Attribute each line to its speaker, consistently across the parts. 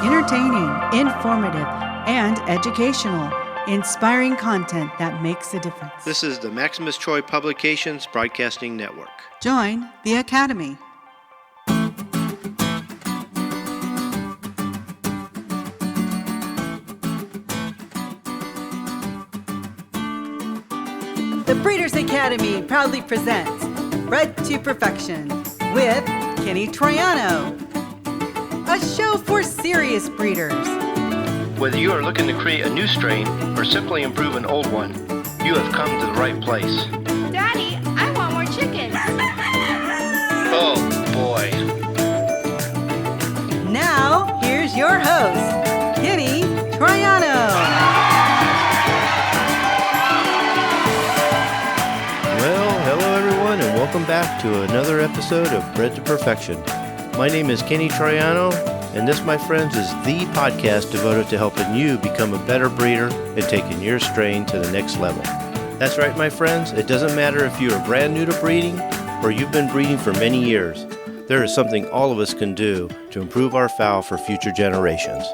Speaker 1: Entertaining, informative, and educational. Inspiring content that makes a difference.
Speaker 2: This is the Maximus Troy Publications Broadcasting Network.
Speaker 1: Join the Academy. The Breeders' Academy proudly presents Bred to Perfection with Kenny Troiano, a show for serious breeders.
Speaker 2: Whether you are looking to create a new strain or simply improve an old one, you have come to the right place.
Speaker 3: Daddy, I want more chickens.
Speaker 2: Oh, boy.
Speaker 1: Now, here's your host, Kenny Troiano.
Speaker 2: Well, hello everyone, and welcome back to another episode of Bred to Perfection. My name is Kenny Troiano, and this, my friends, is the podcast devoted to helping you become a better breeder and taking your strain to the next level. That's right, my friends. It doesn't matter if you are brand new to breeding or you've been breeding for many years. There is something all of us can do to improve our fowl for future generations.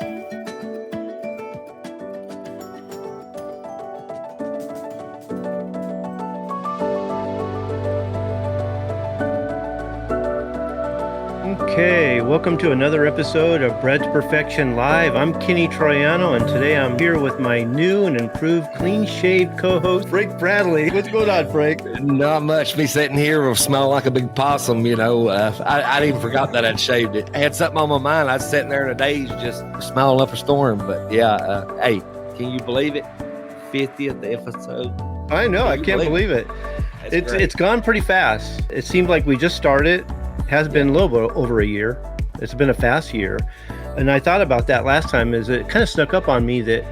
Speaker 2: Okay, welcome to another episode of Bred to Perfection Live. I'm Kenny Troiano, and today I'm here with my new and improved clean-shaved co-host, Frank Bradley. What's going on, Frank?
Speaker 4: Not much. Me sitting here will smell like a big possum, you know. I'd even forgot that I'd shaved it. I had something on my mind. I was sitting there in a daze just smelling up a storm. But yeah, hey, can you believe it? 50th episode.
Speaker 2: I know, I can't believe it. It's gone pretty fast. It seems like we just started. Has been a little bit over a year. It's been a fast year. And I thought about that last time is it kind of snuck up on me that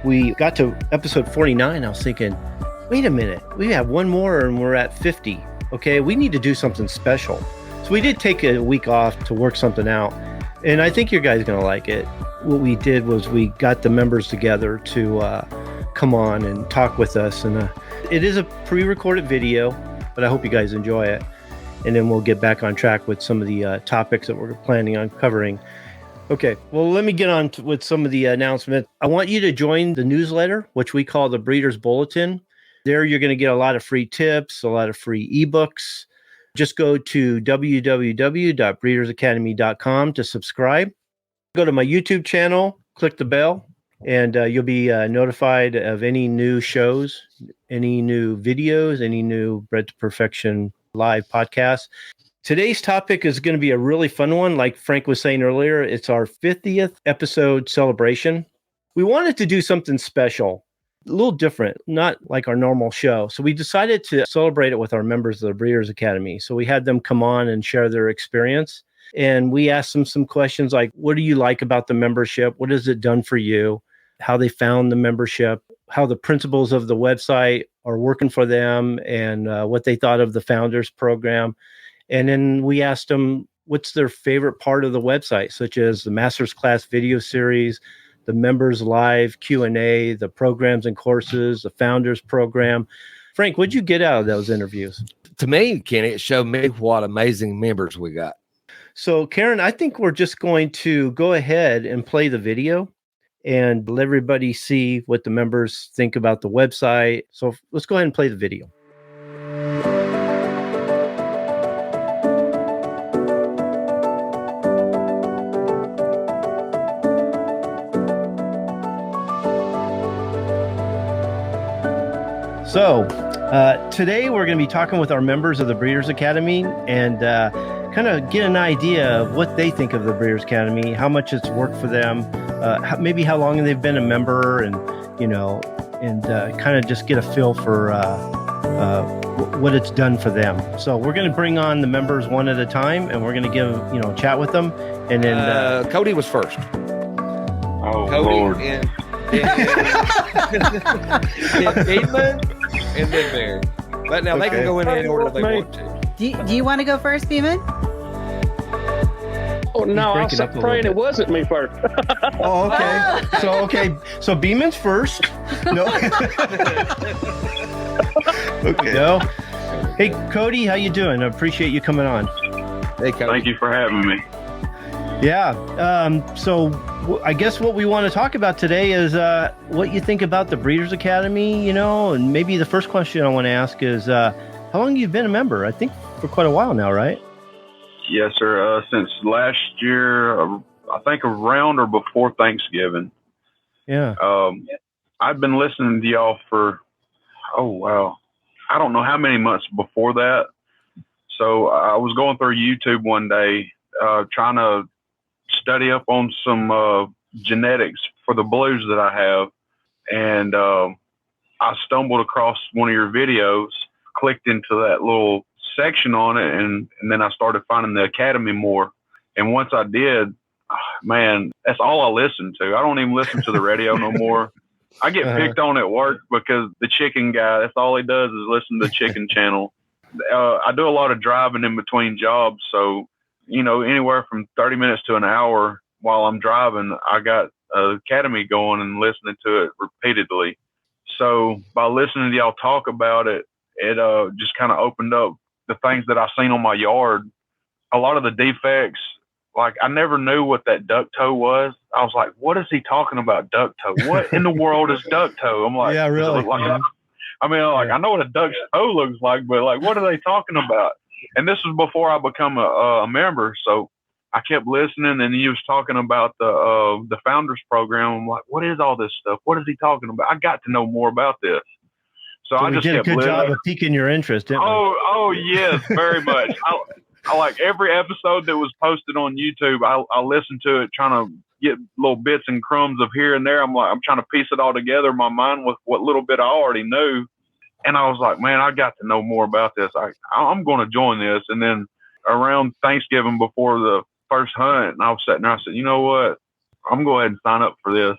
Speaker 2: we got to episode 49. I was thinking, wait a minute, we have one more and we're at 50. Okay, we need to do something special. So we did take a week off to work something out. And I think you guys are going to like it. What we did was we got the members together to come on and talk with us. And it is a pre-recorded video, but I hope you guys enjoy it. And then we'll get back on track with some of the topics that we're planning on covering. Okay, well, let me get on with some of the announcements. I want you to join the newsletter, which we call the Breeders Bulletin. There you're going to get a lot of free tips, a lot of free ebooks. Just go to www.breedersacademy.com to subscribe. Go to my YouTube channel, click the bell, and you'll be notified of any new shows, any new videos, any new Bred to Perfection live podcast. Today's topic is going to be a really fun one. Like Frank was saying earlier, it's our 50th episode celebration. We wanted to do something special, a little different, not like our normal show. So we decided to celebrate it with our members of the Breeders' Academy. So we had them come on and share their experience. And we asked them some questions like, what do you like about the membership? What has it done for you? How they found the membership, how the principles of the website are working for them, and what they thought of the Founders Program. And then we asked them what's their favorite part of the website, such as the Masters Class video series, the Members Live Q&A, the programs and courses, the Founders Program. Frank, what'd you get out of those interviews?
Speaker 4: To me, Kenny, it showed me what amazing members we got.
Speaker 2: So, Karen, I think we're just going to go ahead and play the video and let everybody see what the members think about the website. So let's go ahead and play the video. So today we're going to be talking with our members of the Breeders' Academy and kind of get an idea of what they think of the Breeders' Academy, how much it's worked for them, maybe how long they've been a member, and kind of just get a feel for what it's done for them. So we're going to bring on the members one at a time, and we're going to chat with them, and then
Speaker 4: Cody was first.
Speaker 5: Oh,
Speaker 4: Cody
Speaker 5: Lord.
Speaker 4: and Beeman, and then Barry. But now they can go in any order they want to.
Speaker 1: Do you want to go first, Beeman?
Speaker 5: Oh, no, I was
Speaker 2: breaking up a
Speaker 5: praying
Speaker 2: little
Speaker 5: it wasn't me first.
Speaker 2: Oh, okay. So Beeman's first. No. Okay. No. Hey, Cody, how you doing? I appreciate you coming on.
Speaker 4: Hey, Cody.
Speaker 5: Thank you for having me.
Speaker 2: Yeah. So I guess what we want to talk about today is what you think about the Breeders' Academy, and maybe the first question I want to ask is how long have you been a member? I think for quite a while now, right?
Speaker 5: Yes, sir. Since last year, I think around or before Thanksgiving.
Speaker 2: Yeah.
Speaker 5: I've been listening to y'all for, I don't know how many months before that. So I was going through YouTube one day trying to study up on some genetics for the blues that I have. And I stumbled across one of your videos, clicked into that little section on it, and then I started finding the Academy more. And once I did, man, that's all I listen to. I don't even listen to the radio no more. I get picked on at work because the chicken guy, that's all he does is listen to the chicken channel. I do a lot of driving in between jobs. So, anywhere from 30 minutes to an hour while I'm driving, I got Academy going and listening to it repeatedly. So by listening to y'all talk about it, it just kind of opened up the things that I've seen on my yard. A lot of the defects, like I never knew what that duck toe was. I was like, what is he talking about, duck toe? What in the world is duck toe? I'm like,
Speaker 2: yeah, really?
Speaker 5: I know what a duck's toe looks like, but like, what are they talking about? And this was before I become a member. So I kept listening, and he was talking about the Founders Program. I'm like, what is all this stuff? What is he talking about? I got to know more about this. So I
Speaker 2: we
Speaker 5: just
Speaker 2: did
Speaker 5: kept
Speaker 2: a good
Speaker 5: listening.
Speaker 2: job of piquing your interest, didn't we?
Speaker 5: Oh yes, very much. I like every episode that was posted on YouTube. I listened to it, trying to get little bits and crumbs of here and there. I'm trying to piece it all together in my mind with what little bit I already knew. And I was like, man, I got to know more about this. I'm going to join this. And then around Thanksgiving before the first hunt, and I was sitting there, I said, you know what? I'm going to go ahead and sign up for this.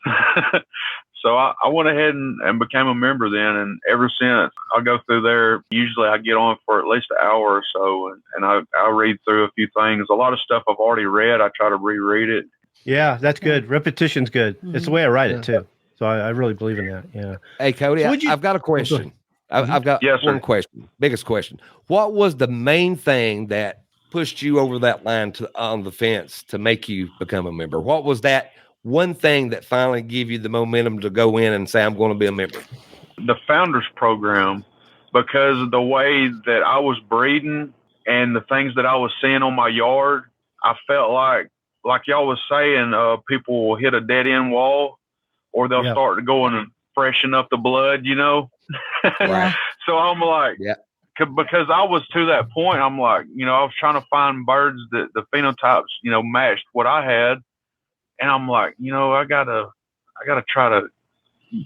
Speaker 5: So I went ahead and became a member then. And ever since, I'll go through there. Usually I get on for at least an hour or so, and I read through a few things. A lot of stuff I've already read, I try to reread it.
Speaker 2: Yeah, that's good. Repetition's good. It's the way I write it too. So I really believe in that. Yeah.
Speaker 4: Hey, Cody,
Speaker 2: So
Speaker 4: I've got a question. I've got one question, biggest question. What was the main thing that pushed you over that line on the fence to make you become a member? What was that one thing that finally gave you the momentum to go in and say, I'm going to be a member?
Speaker 5: The Founders Program, because of the way that I was breeding and the things that I was seeing on my yard, I felt like y'all was saying, people will hit a dead end wall, or they'll start to go in and freshen up the blood,
Speaker 4: Right.
Speaker 5: So I'm like, because I was to that point, I'm like, I was trying to find birds that the phenotypes, matched what I had. And I'm like, I gotta try to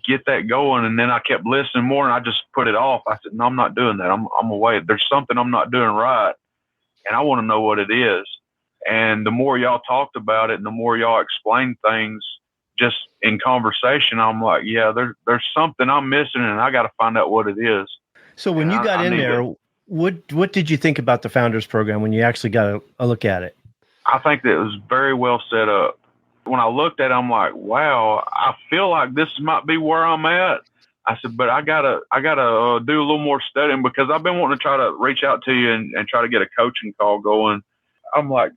Speaker 5: get that going. And then I kept listening more, and I just put it off. I said, no, I'm not doing that. I'm away. There's something I'm not doing right, and I want to know what it is. And the more y'all talked about it, and the more y'all explained things just in conversation, I'm like, yeah, there's something I'm missing, and I got to find out what it is.
Speaker 2: So when you got in there, what did you think about the Founders Program when you actually got a look at it?
Speaker 5: I think that it was very well set up. When I looked at it, I'm like, wow, I feel like this might be where I'm at. I said, but I gotta do a little more studying, because I've been wanting to try to reach out to you and try to get a coaching call going. I'm like,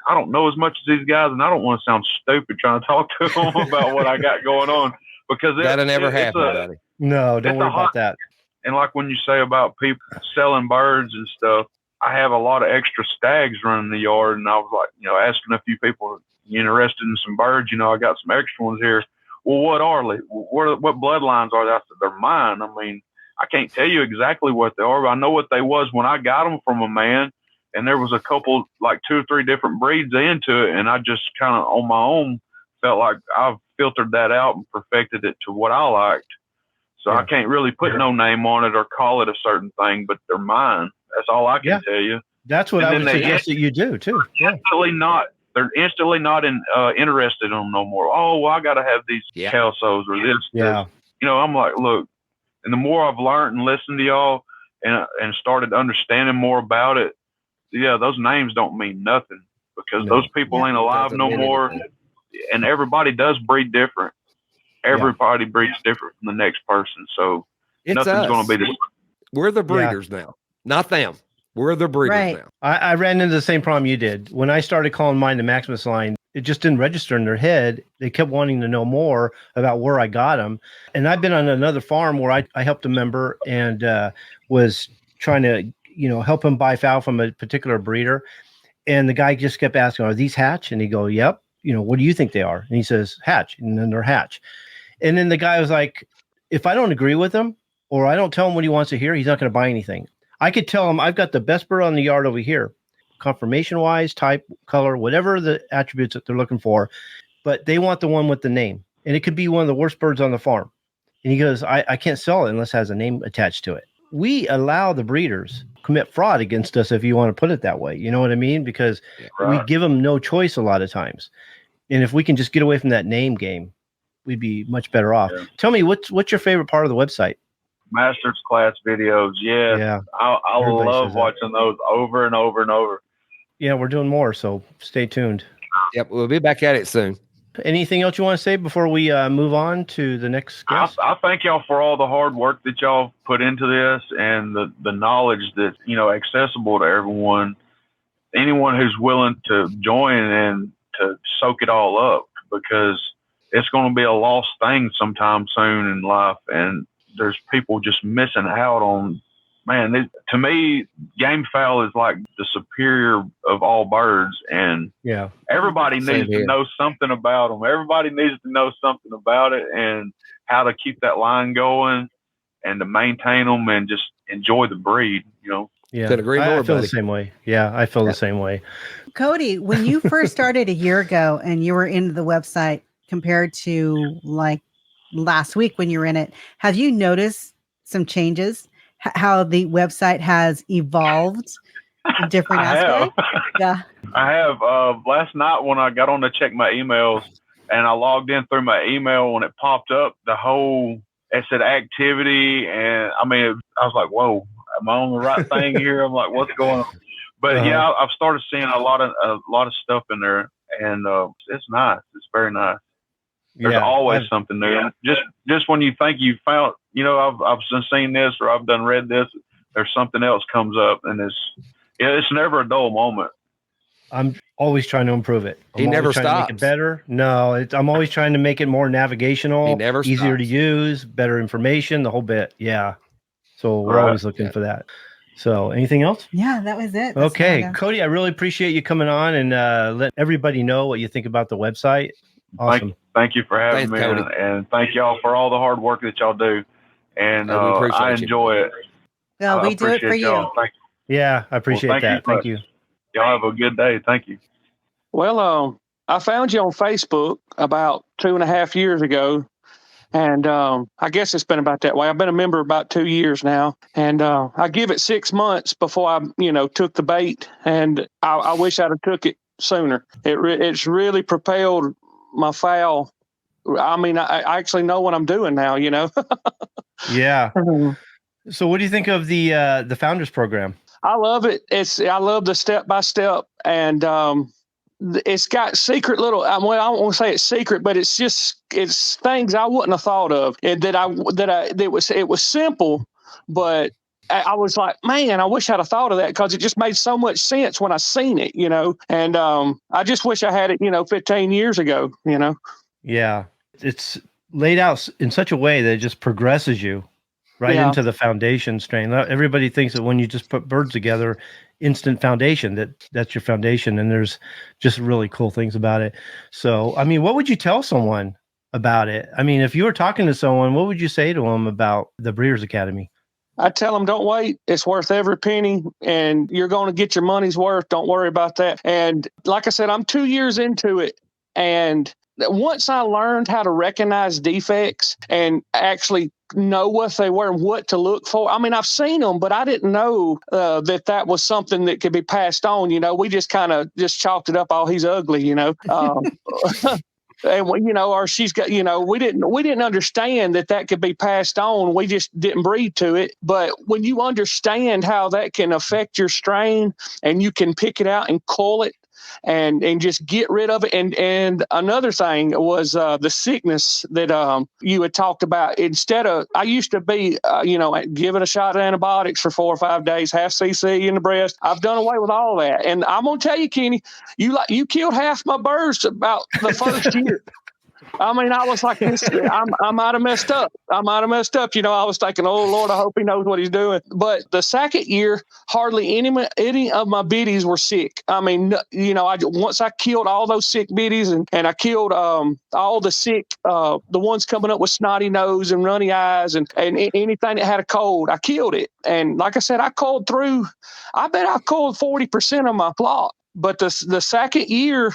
Speaker 5: I don't know as much as these guys, and I don't want to sound stupid trying to talk to them about what I got going on, because
Speaker 4: that'll never happen, buddy.
Speaker 2: No, don't worry about that.
Speaker 5: And like when you say about people selling birds and stuff, I have a lot of extra stags running the yard, and I was like, asking a few people, interested in some birds, I got some extra ones here. Well, what are they? What bloodlines are they? I said, they're mine. I mean, I can't tell you exactly what they are, but I know what they was when I got them from a man. And there was a couple, like 2 or 3 different breeds into it. And I just kind of on my own felt like I've filtered that out and perfected it to what I liked. So I can't really put no name on it or call it a certain thing, but they're mine. That's all I can tell you.
Speaker 2: That's what I would suggest that you do too. Yeah.
Speaker 5: They're instantly not interested in them no more. Oh, well, I got to have these Kelsos or this.
Speaker 2: Yeah.
Speaker 5: I'm like, look, and the more I've learned and listened to y'all and started understanding more about it, those names don't mean nothing, because those people ain't alive no more. And everybody does breed different. Everybody breeds different from the next person. So nothing's going to be the same.
Speaker 4: We're the breeders now, not them. We're the breeders now.
Speaker 2: I ran into the same problem you did. When I started calling mine the Maximus line, it just didn't register in their head. They kept wanting to know more about where I got them. And I've been on another farm where I helped a member and was trying to, help him buy fowl from a particular breeder. And the guy just kept asking, are these hatch? And he go, yep. What do you think they are? And he says, hatch. And then they're hatch. And then the guy was like, if I don't agree with him or I don't tell him what he wants to hear, he's not going to buy anything. I could tell him I've got the best bird on the yard over here, conformation wise, type, color, whatever the attributes that they're looking for, but they want the one with the name. And it could be one of the worst birds on the farm. And he goes, I can't sell it unless it has a name attached to it. We allow the breeders commit fraud against us, if you want to put it that way. You know what I mean? Because we give them no choice a lot of times. And if we can just get away from that name game, we'd be much better off. Yeah. Tell me, what's your favorite part of the website?
Speaker 5: Masters class videos. Yes. Yeah. I love watching those over and over and over.
Speaker 2: Yeah, we're doing more, so stay tuned.
Speaker 4: Yep, we'll be back at it soon.
Speaker 2: Anything else you want to say before we move on to the next guest?
Speaker 5: I thank y'all for all the hard work that y'all put into this and the knowledge that's, accessible to everyone. Anyone who's willing to join and to soak it all up, because it's going to be a lost thing sometime soon in life. And there's people just missing out on, to me, game fowl is like the superior of all birds. And everybody needs to know something about them. Everybody needs to know something about it and how to keep that line going and to maintain them and just enjoy the breed,
Speaker 2: Yeah, I feel the same way. Yeah, I feel the same way.
Speaker 1: Cody, when you first started a year ago and you were into the website compared to like last week when you were in it, have you noticed some changes? How the website has evolved in different aspects? Yeah,
Speaker 5: I have. Last night when I got on to check my emails and I logged in through my email, when it popped up, it said activity, and I was like, whoa, am I on the right thing here? I'm like, what's going on? But I've started seeing a lot of stuff in there, and it's nice. It's very nice. There's always something new. Just when you think you found, I've seen this or I've done read this, there's something else comes up, and it's never a dull moment.
Speaker 2: I'm always trying to improve it.
Speaker 4: He never stops.
Speaker 2: To make it better. No, I'm always trying to make it more navigational, easier to use, better information, the whole bit. Yeah. So we're always looking for that. So anything else?
Speaker 1: Yeah, that was it.
Speaker 2: Okay, Cody, I really appreciate you coming on and let everybody know what you think about the website. Awesome.
Speaker 5: Thank you for having me, and thank y'all for all the hard work that y'all do. And I enjoy it.
Speaker 1: Well, we do it for you.
Speaker 5: Thank you.
Speaker 2: Yeah, I appreciate that. Thank you.
Speaker 5: Y'all have a good day. Thank you.
Speaker 6: Well, I found you on Facebook about 2.5 years ago. And I guess it's been about that way. I've been a member about 2 years now. And I give it 6 months before I, took the bait. And I wish I'd have took it sooner. It's really propelled my fowl. I actually know what I'm doing now,
Speaker 2: Yeah. So what do you think of the Founders Program?
Speaker 6: I love it. I love the step-by-step, and it's got secret little, I don't want to say it's secret, but it's things I wouldn't have thought of, and it was simple, but I was like, man, I wish I'd have thought of that, because it just made so much sense when I seen it, and I just wish I had it, 15 years ago,
Speaker 2: Yeah. It's laid out in such a way that it just progresses you right into the foundation strain. Everybody thinks that when you just put birds together, instant foundation, that's your foundation. And there's just really cool things about it. So, what would you tell someone about it? If you were talking to someone, what would you say to them about the Breeders' Academy?
Speaker 6: I tell them, don't wait. It's worth every penny, and you're going to get your money's worth. Don't worry about that. And like I said, I'm 2 years into it. And once I learned how to recognize defects and actually know what they were and what to look for. I've seen them, but I didn't know that was something that could be passed on. We just kind of just chalked it up. Oh, he's ugly, and or she's got, we didn't understand that could be passed on. We just didn't breed to it. But when you understand how that can affect your strain and you can pick it out and cull it, and just get rid of it. And another thing was the sickness that you had talked about. Instead of, I used to be, giving a shot of antibiotics for 4 or 5 days, half CC in the breast. I've done away with all that. And I'm going to tell you, Kenny, you killed half my birds about the first year. I mean, I was like, I might have messed up. I was thinking, oh, Lord, I hope he knows what he's doing. But the second year, hardly any of my biddies were sick. I mean, once I killed all those sick biddies and I killed all the sick, the ones coming up with snotty nose and runny eyes and anything that had a cold, I killed it. And like I said, I culled 40% of my flock. But the second year,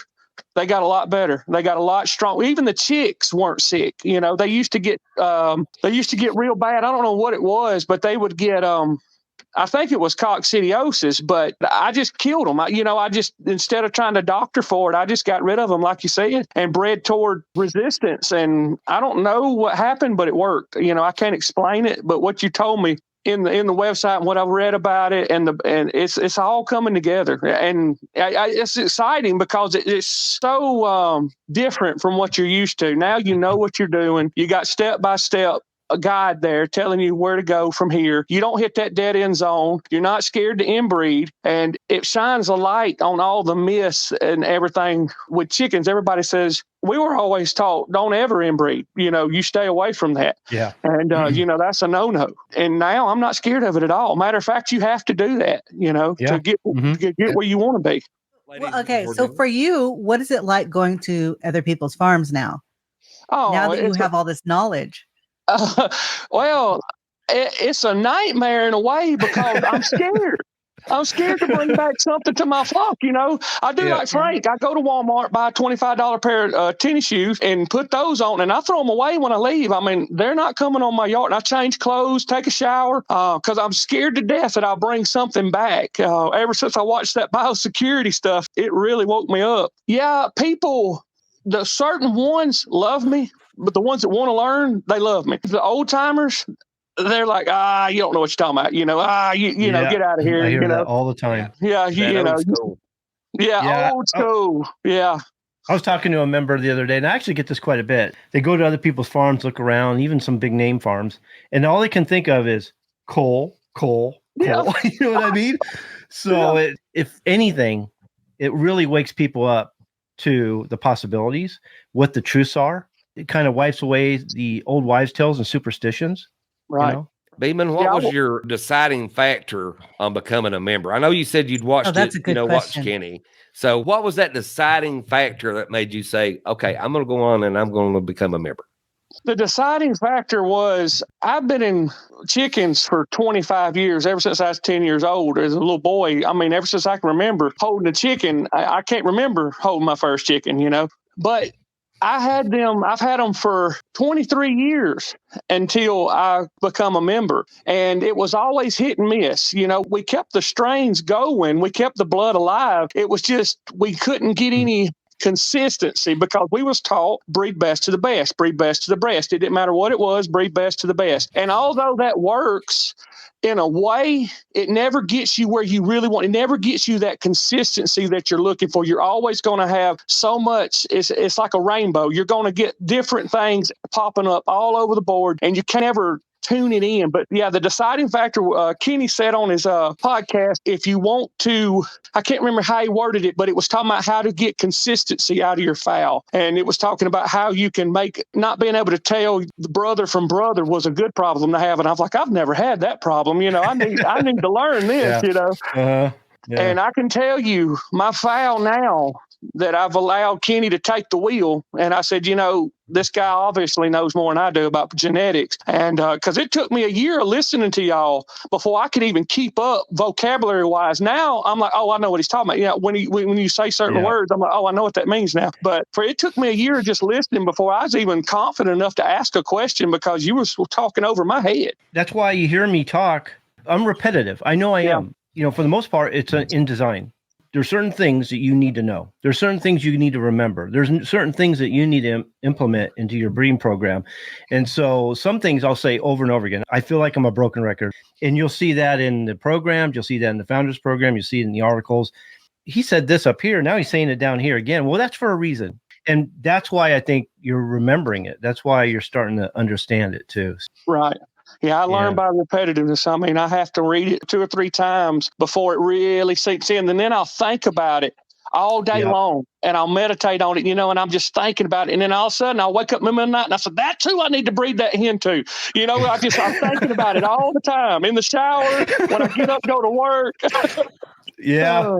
Speaker 6: they got a lot better. They got a lot stronger. Even the chicks weren't sick. They used to get real bad. I don't know what it was, but they would get I think it was coccidiosis, but I just killed them. I just, instead of trying to doctor for it, I just got rid of them, like you said, and bred toward resistance. And I don't know what happened, but it worked. I can't explain it, but what you told me in the website and what I've read about it, and it's all coming together, and it's exciting because it's so different from what you're used to. Now you know what you're doing. You got step by step a guide there telling you where to go from here. You don't hit that dead end zone. You're not scared to inbreed, and it shines a light on all the myths and everything with chickens. Everybody says, we were always taught, don't ever inbreed. You stay away from that.
Speaker 2: Yeah.
Speaker 6: And, that's a no-no. And now I'm not scared of it at all. Matter of fact, you have to do that, to get where you want to be.
Speaker 1: Well, okay. So for you, what is it like going to other people's farms now?
Speaker 6: Oh,
Speaker 1: now that you have all this knowledge.
Speaker 6: Well, it's a nightmare in a way because I'm scared. I'm scared to bring back something to my flock. I do like Frank. I go to Walmart, buy a $25 pair of tennis shoes and put those on, and I throw them away when I leave. I mean, they're not coming on my yard. And I change clothes, take a shower, because I'm scared to death that I'll bring something back. Ever since I watched that biosecurity stuff, it really woke me up. Yeah, people, the certain ones love me, but the ones that want to learn, they love me. The old timers, they're like, you don't know what you're talking about. Get out of here.
Speaker 2: I hear that all the time.
Speaker 6: Yeah.
Speaker 4: Old school.
Speaker 6: Yeah. Old school. Yeah.
Speaker 2: I was talking to a member the other day, and I actually get this quite a bit. They go to other people's farms, look around, even some big name farms, and all they can think of is coal.
Speaker 6: Yeah.
Speaker 2: You know what I mean? So if anything, it really wakes people up to the possibilities, what the truths are. It kind of wipes away the old wives' tales and superstitions.
Speaker 6: Right.
Speaker 4: Beeman, what was your deciding factor on becoming a member? I know you said you'd watched
Speaker 1: that's a good
Speaker 4: watch
Speaker 1: question.
Speaker 4: Kenny. So what was that deciding factor that made you say, okay, I'm going to go on and I'm going to become a member?
Speaker 6: The deciding factor was I've been in chickens for 25 years, ever since I was 10 years old as a little boy. I mean, ever since I can remember holding a chicken, I can't remember holding my first chicken, but I've had them for 23 years until I become a member. And it was always hit and miss. We kept the strains going. We kept the blood alive. It was just, we couldn't get any consistency because we was taught breed best to the best, breed best to the breast. It didn't matter what it was, breed best to the best. And although that works, in a way, it never gets you where you really want. It never gets you that consistency that you're looking for. You're always going to have so much. It's like a rainbow. You're going to get different things popping up all over the board, and you can't ever tune it in. But yeah, the deciding factor, Kenny said on his podcast, if you want to, I can't remember how he worded it, but it was talking about how to get consistency out of your fowl. And it was talking about how you can make not being able to tell the brother from brother was a good problem to have. And I was like, I've never had that problem. I need to learn this,
Speaker 2: Yeah.
Speaker 6: And I can tell you my fowl now that I've allowed Kenny to take the wheel. And I said, this guy obviously knows more than I do about genetics. And because it took me a year of listening to y'all before I could even keep up vocabulary wise. Now I'm like, oh, I know what he's talking about. When you say certain words, I'm like, oh, I know what that means now. But it took me a year of just listening before I was even confident enough to ask a question because you were talking over my head.
Speaker 2: That's why you hear me talk. I'm repetitive. I know I am. For the most part, it's in design. There's certain things that you need to know. There's certain things you need to remember. There's certain things that you need to implement into your breeding program. And so some things I'll say over and over again. I feel like I'm a broken record. And you'll see that in the programs. You'll see that in the founders program. You'll see it in the articles. he said this up here. Now he's saying it down here again. Well, that's for a reason. And that's why I think you're remembering it. That's why you're starting to understand it too.
Speaker 6: Right. Yeah, I learned by repetitiveness. I mean, I have to read it 2 or 3 times before it really sinks in. And then I'll think about it all day long, and I'll meditate on it, and I'm just thinking about it. And then all of a sudden I'll wake up in the middle of the night and I said, that too, I need to breathe that into. I'm thinking about it all the time, in the shower, when I get up, go to work.
Speaker 2: Yeah.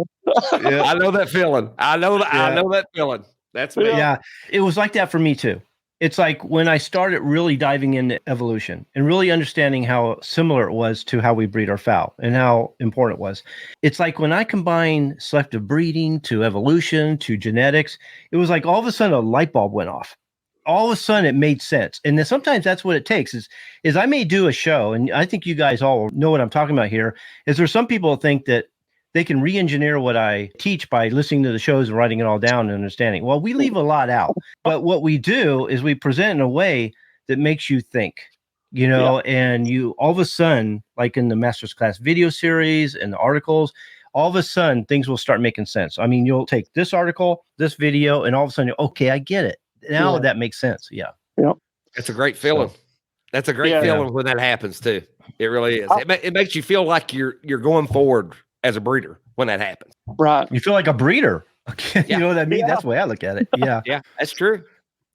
Speaker 4: I know that feeling. I know that feeling. That's me.
Speaker 2: Yeah. It was like that for me too. It's like when I started really diving into evolution and really understanding how similar it was to how we breed our fowl and how important it was. It's like when I combine selective breeding to evolution to genetics, it was like all of a sudden a light bulb went off. All of a sudden it made sense. And then sometimes that's what it takes is I may do a show, and I think you guys all know what I'm talking about here, is there some people think that they can re-engineer what I teach by listening to the shows and writing it all down and understanding. Well, we leave a lot out, but what we do is we present in a way that makes you think, and you all of a sudden, like in the Master's Class video series and the articles, all of a sudden things will start making sense. I mean, you'll take this article, this video, and all of a sudden, okay, I get it. Now that makes sense. Yeah.
Speaker 6: Yep.
Speaker 4: That's a great feeling. That's a great feeling when that happens too. It really is. It makes you feel like you're going forward as a breeder when that happens.
Speaker 6: Right.
Speaker 2: You feel like a breeder. Okay. You know what I mean?
Speaker 6: Yeah.
Speaker 2: That's the way I look at it. Yeah.
Speaker 4: Yeah, that's true.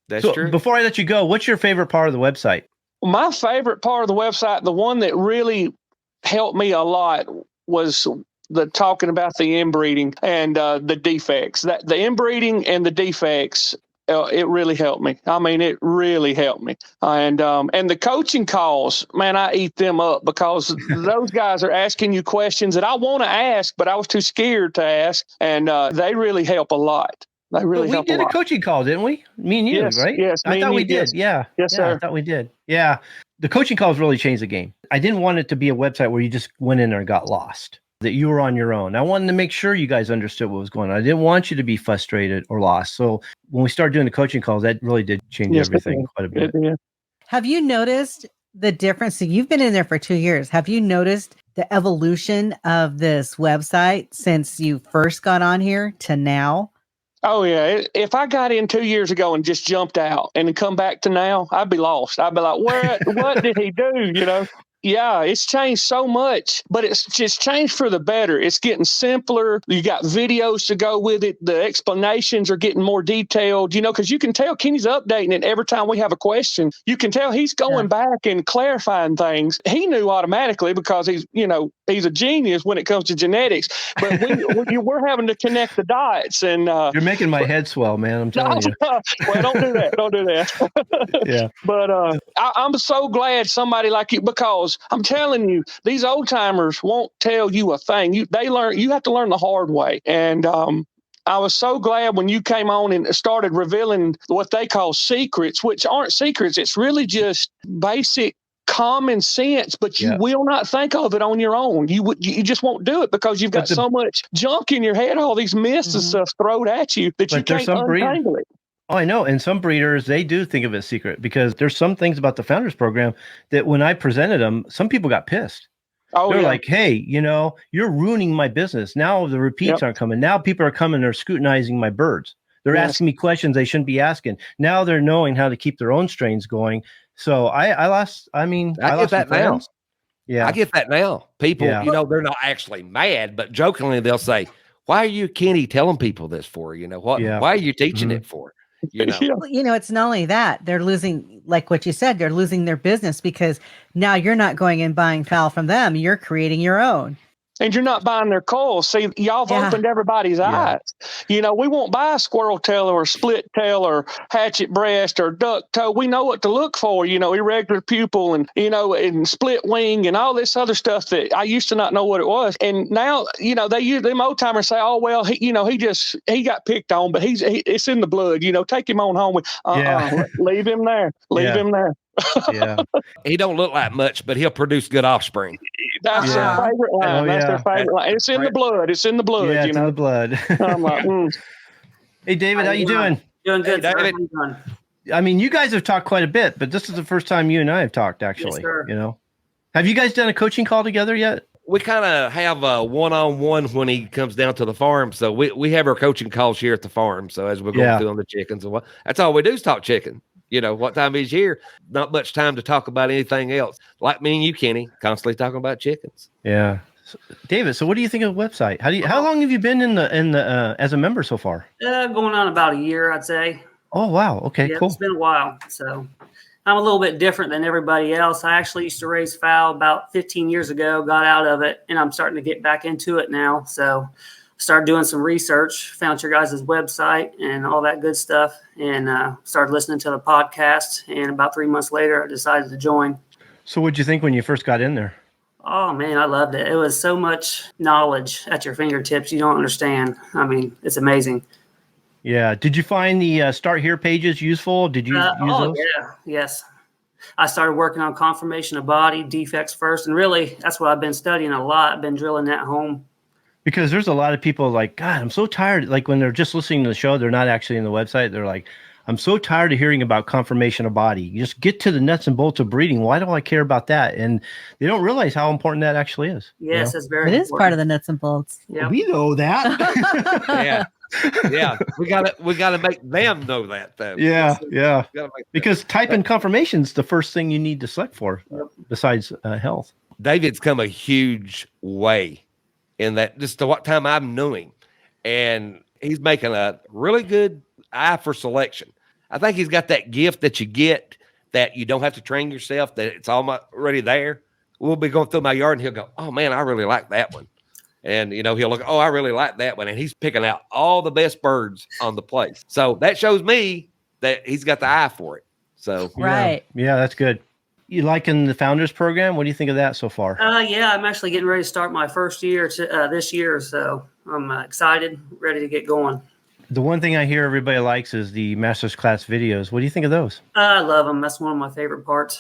Speaker 4: That's true.
Speaker 2: Before I let you go, what's your favorite part of the website?
Speaker 6: My favorite part of the website, the one that really helped me a lot, was the talking about the inbreeding and the defects. That the inbreeding and the defects, it really helped me. I mean, it really helped me. And the coaching calls, man, I eat them up because those guys are asking you questions that I want to ask, but I was too scared to ask. And they really help a lot. They really help a lot.
Speaker 2: We did a coaching call, didn't we? Me and you, right?
Speaker 6: Yes,
Speaker 2: I thought we did.
Speaker 6: Yes, sir.
Speaker 2: I thought we did. Yeah. The coaching calls really changed the game. I didn't want it to be a website where you just went in there and got lost, that you were on your own. I wanted to make sure you guys understood what was going on. I didn't want you to be frustrated or lost. So when we started doing the coaching calls, that really did change everything quite a bit.
Speaker 1: Have you noticed the difference? So you've been in there for 2 years. Have you noticed the evolution of this website since you first got on here to now?
Speaker 6: Oh, yeah. If I got in 2 years ago and just jumped out and come back to now, I'd be lost. I'd be like, what did he do? Yeah, it's changed so much, but it's just changed for the better. It's getting simpler. You got videos to go with it. The explanations are getting more detailed, because you can tell Kenny's updating it every time we have a question. You can tell he's going back and clarifying things. He knew automatically because he's a genius when it comes to genetics, but we're having to connect the dots. And
Speaker 2: you're making my head swell, man. I'm telling you.
Speaker 6: Well, don't do that. Don't do that.
Speaker 2: Yeah.
Speaker 6: But I'm so glad somebody like you, because I'm telling you, these old timers won't tell you a thing. You have to learn the hard way. And I was so glad when you came on and started revealing what they call secrets, which aren't secrets. It's really just basic common sense, but you will not think of it on your own. You just won't do it because you've got so much junk in your head, all these myths and stuff thrown at you that you can't untangle it.
Speaker 2: Oh, I know. And some breeders, they do think of it secret because there's some things about the Founders Program that when I presented them, some people got pissed. They're like, hey, you're ruining my business. Now the repeats aren't coming. Now people are coming, they're scrutinizing my birds. They're asking me questions they shouldn't be asking. Now they're knowing how to keep their own strains going. So I lost that now. Yeah.
Speaker 4: I get that now. People, they're not actually mad, but jokingly they'll say, why are you, Kenny, telling people this for? Why are you teaching it for?
Speaker 1: It's not only that, they're losing, like what you said, they're losing their business because now you're not going and buying fowl from them. You're creating your own.
Speaker 6: And you're not buying their calls. See, y'all have opened everybody's eyes. We won't buy a squirrel tail or split tail or hatchet breast or duck toe. We know what to look for, irregular pupil and, and split wing and all this other stuff that I used to not know what it was. And now, they use them old timers say, oh, well, he got picked on, but it's in the blood, take him on home. Leave him there. Leave him there.
Speaker 4: He don't look like much, but he'll produce good offspring.
Speaker 6: That's their favorite line. That's their favorite line. It's in the blood. It's in the blood.
Speaker 2: Yeah, it's in the blood.
Speaker 6: I'm like,
Speaker 2: Hey, David, how you doing?
Speaker 7: Doing good,
Speaker 4: hey,
Speaker 7: David.
Speaker 2: I mean, you guys have talked quite a bit, but this is the first time you and I have talked, actually.
Speaker 7: Yes, sir.
Speaker 2: Have you guys done a coaching call together yet?
Speaker 4: we kind of have a one-on-one when he comes down to the farm. So we have our coaching calls here at the farm. So as we're going through on the chickens and what, that's all we do is talk chicken. You know, what time he's here, not much time to talk about anything else. Like me and you, Kenny, constantly talking about chickens.
Speaker 2: Yeah. David, so what do you think of the website? How long have you been in the as a member so far?
Speaker 7: Going on about a year, I'd say.
Speaker 2: Oh wow, okay,
Speaker 7: Yeah,
Speaker 2: cool.
Speaker 7: It's been a while. So I'm a little bit different than everybody else. I actually used to raise fowl about 15 years ago, got out of it, and I'm starting to get back into it now. So started doing some research, found your guys' website and all that good stuff, and started listening to the podcast. And about 3 months later, I decided to join.
Speaker 2: So what'd you think when you first got in there?
Speaker 7: Oh, man, I loved it. It was so much knowledge at your fingertips. You don't understand. I mean, it's amazing.
Speaker 2: Yeah. Did you find the Start Here pages useful? Did you use those?
Speaker 7: Yeah. Yes. I started working on conformation of body, defects first. And really, that's what I've been studying a lot. I've been drilling that home.
Speaker 2: Because there's a lot of people like, God, I'm so tired. Like when they're just listening to the show, they're not actually in the website. They're like, I'm so tired of hearing about conformation of body. You just get to the nuts and bolts of breeding. Why do I care about that? And they don't realize how important that actually is.
Speaker 7: Yes, it's very
Speaker 1: It is part of the nuts and bolts.
Speaker 7: Yep.
Speaker 2: We know that.
Speaker 4: Yeah. Yeah. We gotta make them know that though.
Speaker 2: Yeah.
Speaker 4: Because
Speaker 2: Because type in confirmation is the first thing you need to select for besides health.
Speaker 4: David's come a huge way in that just to what time I've known him. And he's making a really good eye for selection. I think he's got that gift that you get that you don't have to train yourself, that it's already there. We'll be going through my yard and he'll go, oh man, I really like that one. And, you know, he'll look, oh, I really like that one. And he's picking out all the best birds on the place. So that shows me that he's got the eye for it. So,
Speaker 1: Right.
Speaker 2: Yeah, that's good. You liking the Founders Program? What do you think of that so far?
Speaker 7: Yeah, I'm actually getting ready to start my first year this year. So I'm excited, ready to get going.
Speaker 2: The one thing I hear everybody likes is the Masters Class videos. What do you think of those?
Speaker 7: I love them. That's one of my favorite parts.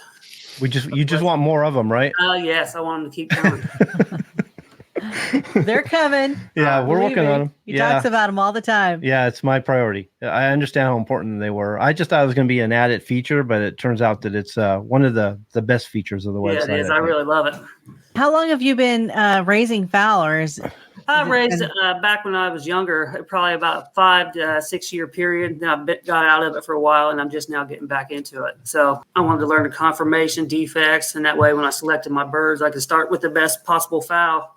Speaker 2: You just want more of them, right?
Speaker 7: Yes, I want them to keep coming.
Speaker 1: They're coming.
Speaker 2: Yeah, we're
Speaker 1: Believe
Speaker 2: working
Speaker 1: me.
Speaker 2: on them.
Speaker 1: He
Speaker 2: Yeah.
Speaker 1: talks about them all the time.
Speaker 2: Yeah, it's my priority. I understand how important they were. I just thought it was going to be an added feature, but it turns out that it's one of the best features of the
Speaker 7: Yeah,
Speaker 2: website.
Speaker 7: it is. I really love it.
Speaker 1: How long have you been raising fowl? Or is
Speaker 7: I raised back when I was younger, probably about a 5 to 6 year period. Then I got out of it for a while, and I'm just now getting back into it. So I wanted to learn the conformation, defects, and that way when I selected my birds, I could start with the best possible fowl.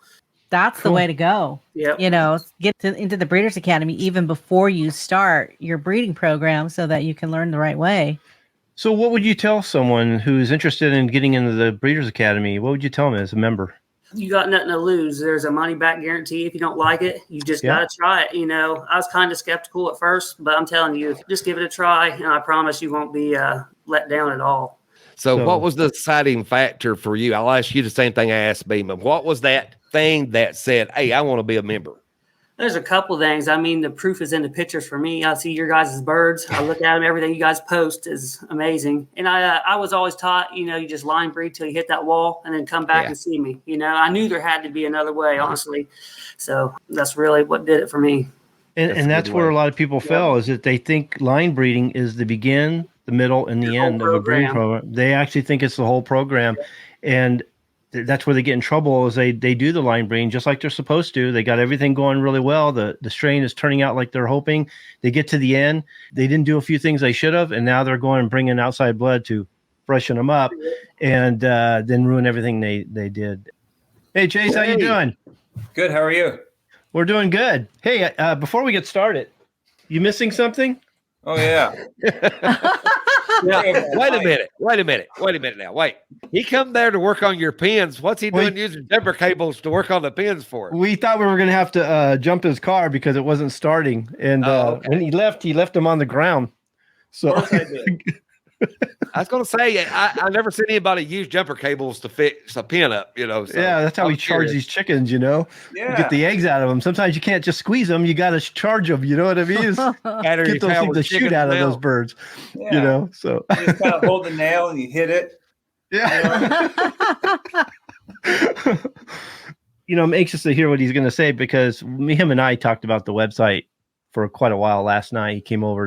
Speaker 1: that's the way to go.
Speaker 7: Yep.
Speaker 1: You know, get into the Breeders' Academy even before you start your breeding program so that you can learn the right way.
Speaker 2: So what would you tell someone who's interested in getting into the Breeders' Academy? What would you tell them as a member?
Speaker 7: You got nothing to lose. There's a money back guarantee. If you don't like it, you just
Speaker 2: Yeah.
Speaker 7: got to try it. You know, I was kind of skeptical at first, but I'm telling you, just give it a try. And I promise you won't be let down at all.
Speaker 4: So what was the deciding factor for you? I'll ask you the same thing I asked Beeman. What was that thing that said, hey, I want to be a member?
Speaker 7: There's a couple things. I mean, the proof is in the pictures for me. I see your guys' birds. I look at them. Everything you guys post is amazing. And I was always taught, you know, you just line breed till you hit that wall and then come back and see me. You know, I knew there had to be another way, honestly. So that's really what did it for me.
Speaker 2: And that's where a lot of people fail, is that they think line breeding is the begin, the middle, and the end of a breeding program. They actually think it's the whole program. And that's where they get in trouble, is they do the line breeding just like they're supposed to. They got everything going really well. The strain is turning out like they're hoping. They get to the end. They didn't do a few things they should have. And now they're going and bringing outside blood to freshen them up and then ruin everything they did. Hey, Chase, how you doing?
Speaker 8: Good. How are you?
Speaker 2: We're doing good. Hey, before we get started, you missing something?
Speaker 8: Oh, yeah.
Speaker 4: Wait a minute now. Wait. He come there to work on your pins. What's he doing using jumper cables to work on the pins for?
Speaker 2: We thought we were going to have to jump his car because it wasn't starting. And when he left him on the ground. So
Speaker 4: I was going to say, I never seen anybody use jumper cables to fix a pin up, you know. So
Speaker 2: yeah, that's how we charge these chickens, you know.
Speaker 8: Yeah.
Speaker 2: Get the eggs out of them. Sometimes you can't just squeeze them. You got to charge them. You know what I mean? Get those things to shoot out of those birds, you know. So
Speaker 8: you just kind of hold the nail and you hit it.
Speaker 2: Yeah. You know, I'm anxious to hear what he's going to say because him and I talked about the website for quite a while last night. He came over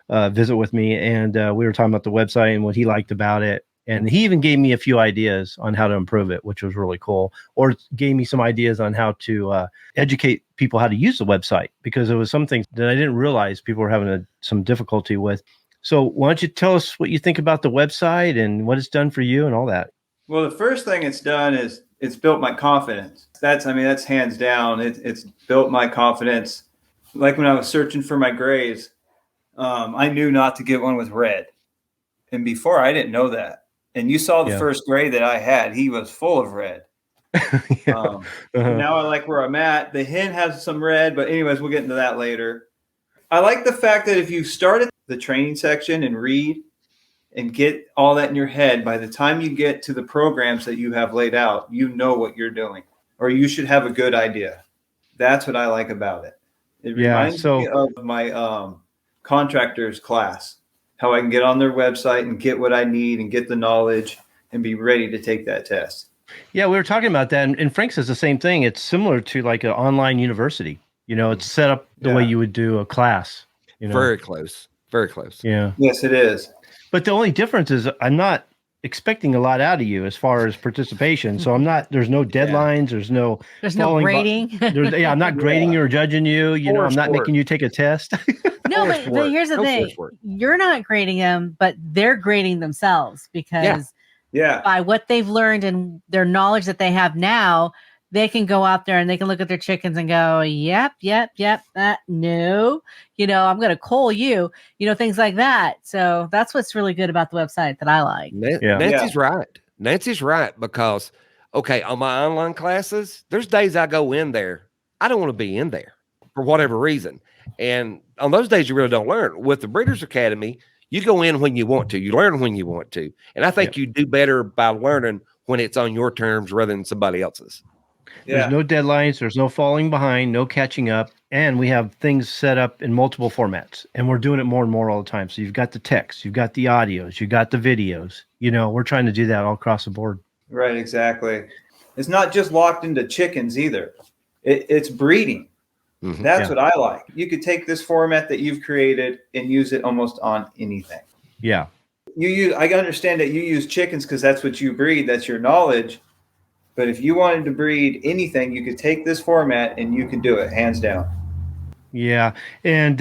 Speaker 2: to visit with me, and we were talking about the website and what he liked about it. And he even gave me a few ideas on how to improve it, which was really cool, or gave me some ideas on how to educate people how to use the website, because there was some things that I didn't realize people were having some difficulty with. So why don't you tell us what you think about the website and what it's done for you and all that?
Speaker 9: Well, the first thing it's done is it's built my confidence. That's hands down. It's built my confidence. Like when I was searching for my grays, I knew not to get one with red. And before I didn't know that. And you saw the first gray that I had. He was full of red. Now I like where I'm at. The hen has some red, but anyways, we'll get into that later. I like the fact that if you start at the training section and read and get all that in your head, by the time you get to the programs that you have laid out, you know what you're doing, or you should have a good idea. That's what I like about it. It reminds me of my contractors class, how I can get on their website and get what I need and get the knowledge and be ready to take that test.
Speaker 2: Yeah, we were talking about that. And Frank says the same thing. It's similar to like an online university. You know, it's set up the way you would do a class. You know?
Speaker 4: Very close. Very close.
Speaker 2: Yeah.
Speaker 9: Yes, it is.
Speaker 2: But the only difference is I'm not expecting a lot out of you as far as participation. So there's no deadlines. There's no
Speaker 1: grading.
Speaker 2: I'm not grading you or judging you. You know, I'm not making you take a test.
Speaker 1: No, but here's the thing. You're not grading them, but they're grading themselves because by what they've learned and their knowledge that they have now, they can go out there and they can look at their chickens and go, yep, no, you know, I'm going to cull you, you know, things like that. So that's what's really good about the website that I like.
Speaker 4: Nancy's right. Nancy's right, because, okay, on my online classes, there's days I go in there. I don't want to be in there for whatever reason. And on those days, you really don't learn. With the Breeders' Academy, you go in when you want to. You learn when you want to. And I think you do better by learning when it's on your terms rather than somebody else's.
Speaker 2: There's no deadlines. There's no falling behind, no catching up. And we have things set up in multiple formats. And we're doing it more and more all the time. So you've got the text, you've got the audios, you've got the videos. You know, we're trying to do that all across the board.
Speaker 9: Right, exactly. It's not just locked into chickens either. It's breeding. Mm-hmm. That's what I like. You could take this format that you've created and use it almost on anything.
Speaker 2: Yeah.
Speaker 9: I understand that you use chickens because that's what you breed. That's your knowledge. But if you wanted to breed anything, you could take this format and you can do it, hands down.
Speaker 2: Yeah. And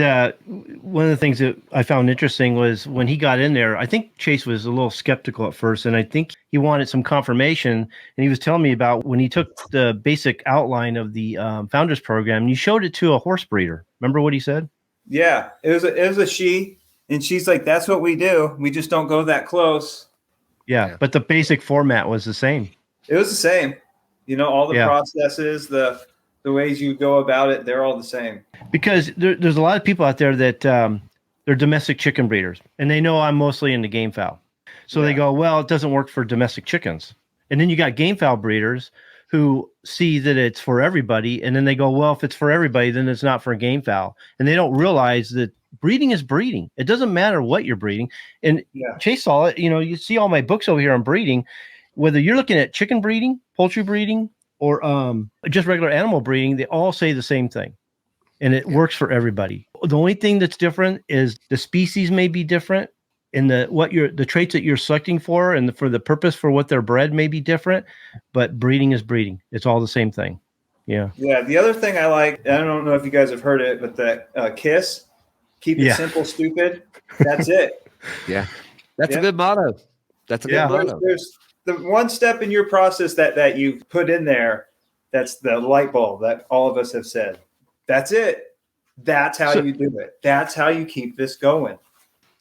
Speaker 2: one of the things that I found interesting was when he got in there, I think Chase was a little skeptical at first, and I think he wanted some confirmation. And he was telling me about when he took the basic outline of the Founders Program, and you showed it to a horse breeder. Remember what he said?
Speaker 9: Yeah. It was a she, and she's like, that's what we do. We just don't go that close.
Speaker 2: Yeah. But the basic format was the same.
Speaker 9: It was the same. You know, all the processes, the ways you go about it, they're all the same.
Speaker 2: Because there's a lot of people out there that they're domestic chicken breeders, and they know I'm mostly into game fowl. So they go, well, it doesn't work for domestic chickens. And then you got game fowl breeders who see that it's for everybody, and then they go, well, if it's for everybody, then it's not for game fowl. And they don't realize that breeding is breeding. It doesn't matter what you're breeding. And Chase saw it. You know, you see all my books over here on breeding. Whether you're looking at chicken breeding, poultry breeding, or just regular animal breeding, they all say the same thing. And it works for everybody. The only thing that's different is the species may be different, and the traits that you're selecting for and for the purpose for what they're bred may be different, but breeding is breeding. It's all the same thing. Yeah.
Speaker 9: Yeah. The other thing I like, I don't know if you guys have heard it, but that KISS, keep it simple, stupid. That's it.
Speaker 4: That's a good motto. That's a good motto.
Speaker 9: There's the one step in your process that you put in there, that's the light bulb that all of us have said. That's it. That's how you do it. That's how you keep this going.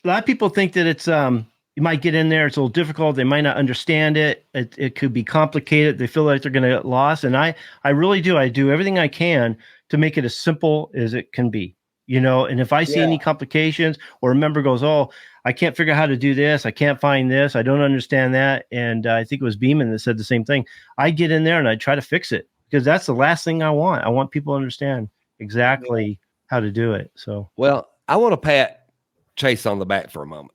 Speaker 2: A lot of people think that it's you might get in there, it's a little difficult. They might not understand it. It could be complicated. They feel like they're going to get lost. And I really do. I do everything I can to make it as simple as it can be. You know, and if I see any complications or a member goes, oh, I can't figure out how to do this. I can't find this. I don't understand that. And I think it was Beeman that said the same thing. I get in there and I try to fix it because that's the last thing I want. I want people to understand exactly how to do it. So,
Speaker 4: well, I want to pat Chase on the back for a moment.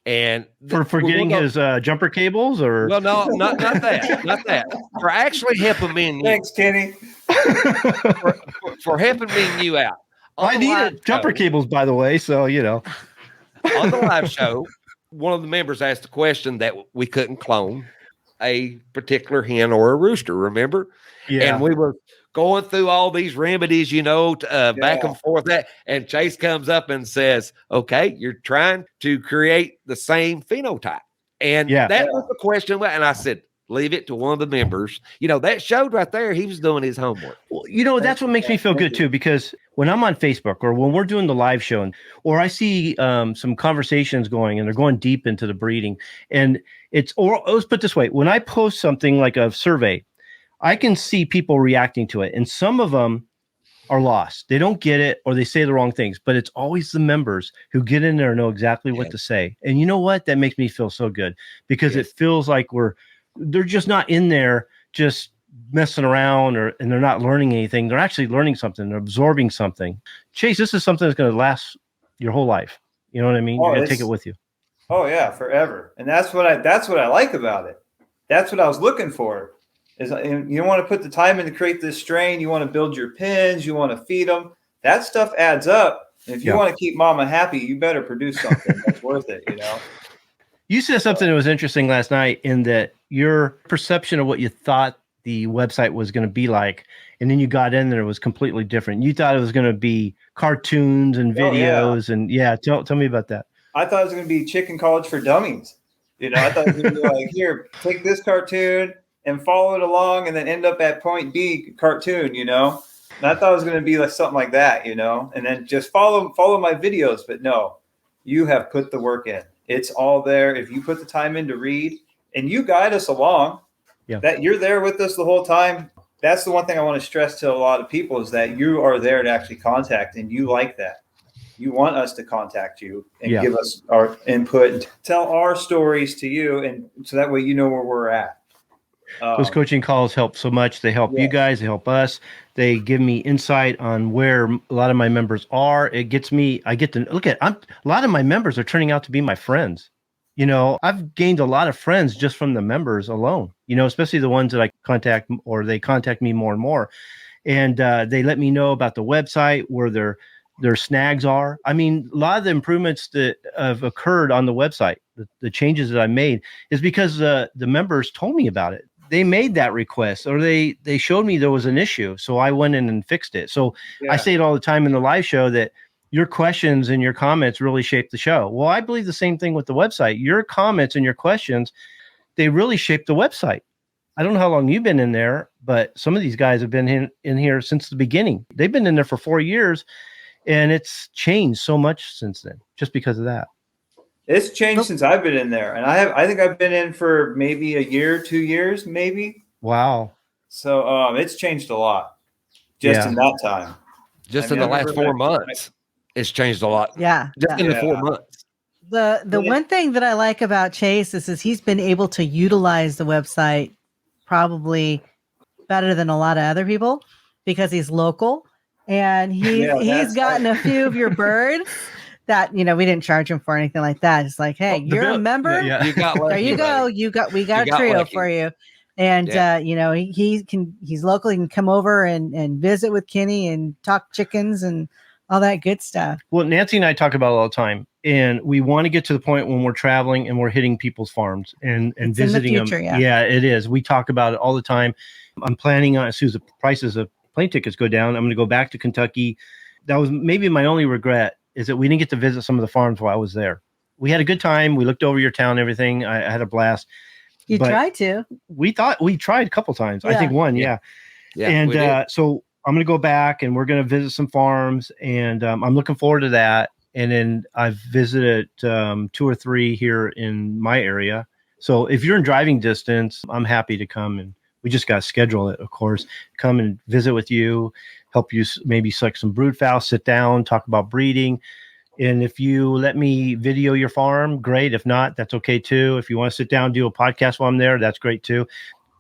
Speaker 4: And
Speaker 2: for getting his jumper cables, or
Speaker 4: well, no, not that. For actually helping me and you.
Speaker 9: Thanks, Kenny.
Speaker 4: for helping me and you out.
Speaker 2: I needed jumper cables, by the way. So, you know,
Speaker 4: on the live show, one of the members asked a question that we couldn't clone a particular hen or a rooster, remember? And we were going through all these remedies, back and forth. And Chase comes up and says, okay, you're trying to create the same phenotype. And that was the question. And I said, leave it to one of the members. That showed right there he was doing his homework.
Speaker 2: Well, that's what makes me feel good too, because when I'm on Facebook or when we're doing the live show or I see some conversations going and they're going deep into the breeding, and let's put it this way, when I post something like a survey, I can see people reacting to it, and some of them are lost. They don't get it or they say the wrong things, but it's always the members who get in there and know exactly what to say. And you know what? That makes me feel so good, because it feels like they're just not in there just messing around and they're not learning anything. They're actually learning something. They're absorbing something. Chase, this is something that's going to last your whole life. You know what I mean? You're going to take it with you.
Speaker 9: Oh yeah, forever. And that's what I like about it. That's what I was looking for. Is you want to put the time in to create this strain. You want to build your pins. You want to feed them. That stuff adds up. And if you want to keep mama happy, you better produce something that's worth it.
Speaker 2: You said something that was interesting last night, in that your perception of what you thought the website was going to be like, and then you got in there, it was completely different. You thought it was going to be cartoons and videos. Tell me about that.
Speaker 9: I thought it was going to be Chicken College for Dummies. I thought it was going to be like, here, take this cartoon and follow it along and then end up at point B cartoon, And I thought it was going to be like something like that, and then just follow my videos. But no, you have put the work in. It's all there. If you put the time in to read and you guide us along, that you're there with us the whole time. That's the one thing I want to stress to a lot of people, is that you are there to actually contact, and you like that. You want us to contact you and give us our input and tell our stories to you. And so that way, where we're at.
Speaker 2: Those coaching calls help so much. They help you guys. They help us. They give me insight on where a lot of my members are. I get to look at, a lot of my members are turning out to be my friends. I've gained a lot of friends just from the members alone, especially the ones that I contact, or they contact me more and more. And they let me know about the website, where their snags are. I mean, a lot of the improvements that have occurred on the website, the changes that I made, is because the members told me about it. They made that request, or they showed me there was an issue. So I went in and fixed it. So I say it all the time in the live show that your questions and your comments really shape the show. Well, I believe the same thing with the website. Your comments and your questions, they really shape the website. I don't know how long you've been in there, but some of these guys have been in here since the beginning. They've been in there for 4 years, and it's changed so much since then, just because of that.
Speaker 9: It's changed since I've been in there, and I think I've been in for maybe a year, 2 years, maybe.
Speaker 2: Wow.
Speaker 9: So it's changed a lot just in that time.
Speaker 4: Just in the last 4 months, it's changed a lot.
Speaker 1: Yeah.
Speaker 4: Just in the 4 months.
Speaker 1: The one thing that I like about Chase is he's been able to utilize the website probably better than a lot of other people, because he's local, and he's gotten a few of your birds that we didn't charge him for anything like that. It's like, hey, you're a member.
Speaker 4: Yeah. You got lucky,
Speaker 1: there you go. We got a trio for you. And he's local. He can come over and visit with Kenny and talk chickens and all that good stuff.
Speaker 2: Well, Nancy and I talk about it all the time, and we want to get to the point when we're traveling and we're hitting people's farms and visiting
Speaker 1: in the future,
Speaker 2: them. Yeah, it is. We talk about it all the time. I'm planning on, as soon as the prices of plane tickets go down, I'm going to go back to Kentucky. That was maybe my only regret, is that we didn't get to visit some of the farms while I was there. We had a good time. We looked over your town, everything. I had a blast.
Speaker 1: You tried to.
Speaker 2: We tried a couple times. Yeah. I think one, yeah. And so I'm going to go back, and we're going to visit some farms, and I'm looking forward to that. And then I've visited 2 or 3 here in my area. So if you're in driving distance, I'm happy to come, and we just got to schedule it, of course. Come and visit with you, help you maybe select some brood fowl, sit down, talk about breeding. And if you let me video your farm, great. If not, that's okay too. If you want to sit down, do a podcast while I'm there, that's great too.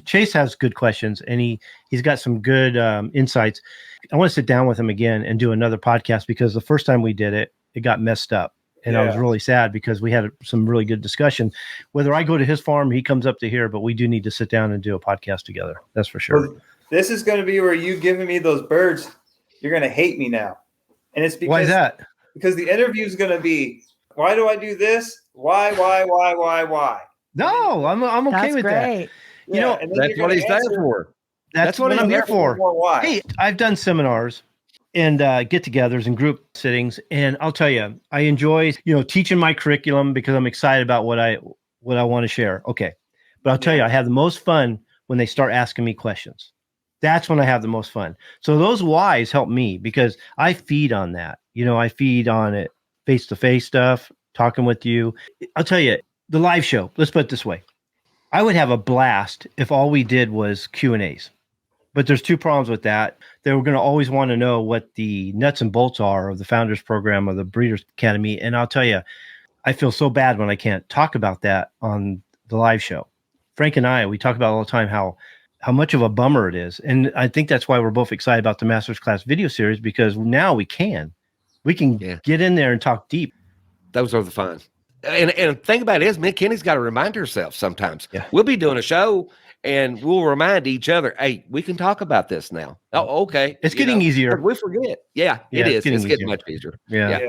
Speaker 2: Chase has good questions, and he's got some good insights. I want to sit down with him again and do another podcast, because the first time we did it, it got messed up. And I was really sad, because we had some really good discussion. Whether I go to his farm, he comes up to here, but we do need to sit down and do a podcast together. That's for sure.
Speaker 9: Well, this is going to be where you giving me those birds, you're going to hate me now. And it's because,
Speaker 2: why is that?
Speaker 9: Because the interview is going to be, why do I do this? Why?
Speaker 2: No, I'm okay
Speaker 1: That's
Speaker 2: with that.
Speaker 1: great.
Speaker 2: You know,
Speaker 9: and then
Speaker 4: That's
Speaker 9: you're
Speaker 4: what
Speaker 9: gonna
Speaker 4: he's there
Speaker 9: answer-
Speaker 4: for.
Speaker 2: That's what
Speaker 4: what
Speaker 2: I'm
Speaker 4: he's
Speaker 2: here
Speaker 4: there
Speaker 2: for.
Speaker 9: More why?
Speaker 2: Hey, I've done seminars and get-togethers and group sittings, and I'll tell you, I enjoy teaching my curriculum because I'm excited about what I want to share. Okay, but I'll tell you, I have the most fun when they start asking me questions. That's when I have the most fun. So those whys help me because I feed on that. I feed on it, face-to-face stuff, talking with you. I'll tell you, the live show. Let's put it this way: I would have a blast if all we did was Q&As. But there's two problems with that. They were going to always want to know what the nuts and bolts are of the Founders Program or the Breeders' Academy. And I'll tell you, I feel so bad when I can't talk about that on the live show. Frank and I, we talk about all the time how much of a bummer it is. And I think that's why we're both excited about the Masters Class video series, because now we can get in there and talk deep.
Speaker 4: Those are the fun. And the thing about it is, man, Kenny's got to remind herself sometimes.
Speaker 2: Yeah.
Speaker 4: We'll be doing a show and we'll remind each other, hey, we can talk about this now. Oh, okay.
Speaker 2: It's getting easier.
Speaker 4: We forget. Yeah, it is. It's getting much easier.
Speaker 2: Yeah.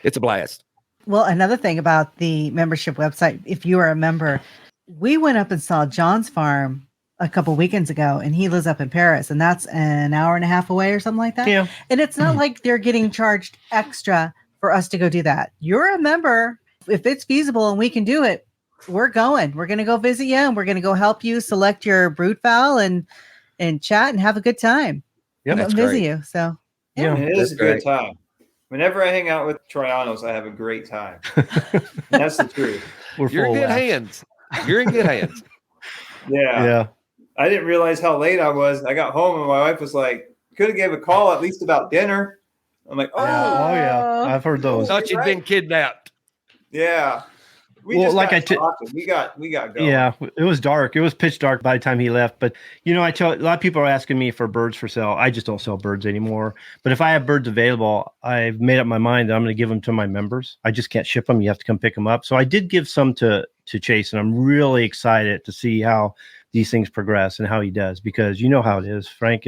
Speaker 4: It's a blast.
Speaker 1: Well, another thing about the membership website, if you are a member, we went up and saw John's farm a couple weekends ago, and he lives up in Paris, and that's an hour and a half away or something like that.
Speaker 2: Yeah.
Speaker 1: And it's not like they're getting charged extra for us to go do that. You're a member. If it's feasible and we can do it, we're going. We're going to go visit you, and we're going to go help you select your brood fowl and chat and have a good time.
Speaker 2: Yep.
Speaker 1: And
Speaker 4: That's
Speaker 1: visit
Speaker 4: great.
Speaker 1: you. So
Speaker 2: Yeah.
Speaker 9: It is
Speaker 4: That's
Speaker 9: a good
Speaker 4: great.
Speaker 9: time. Whenever I hang out with Troyanos, I have a great time. That's the truth.
Speaker 2: We're
Speaker 4: You're in
Speaker 2: full
Speaker 4: good
Speaker 2: of laughs.
Speaker 4: hands. You're in good hands.
Speaker 9: Yeah. I didn't realize how late I was. I got home and my wife was like, could have gave a call at least about dinner. I'm like, oh,
Speaker 2: Yeah. I've heard those.
Speaker 4: Thought you'd been kidnapped.
Speaker 9: yeah. We
Speaker 2: Well,
Speaker 9: just
Speaker 2: like
Speaker 9: got talking. We got going.
Speaker 2: Yeah, it was dark. It was pitch dark by the time he left. But I tell a lot of people are asking me for birds for sale. I just don't sell birds anymore. But if I have birds available, I've made up my mind that I'm going to give them to my members. I just can't ship them. You have to come pick them up. So I did give some to Chase, and I'm really excited to see how these things progress and how he does, because you know how it is, Frank.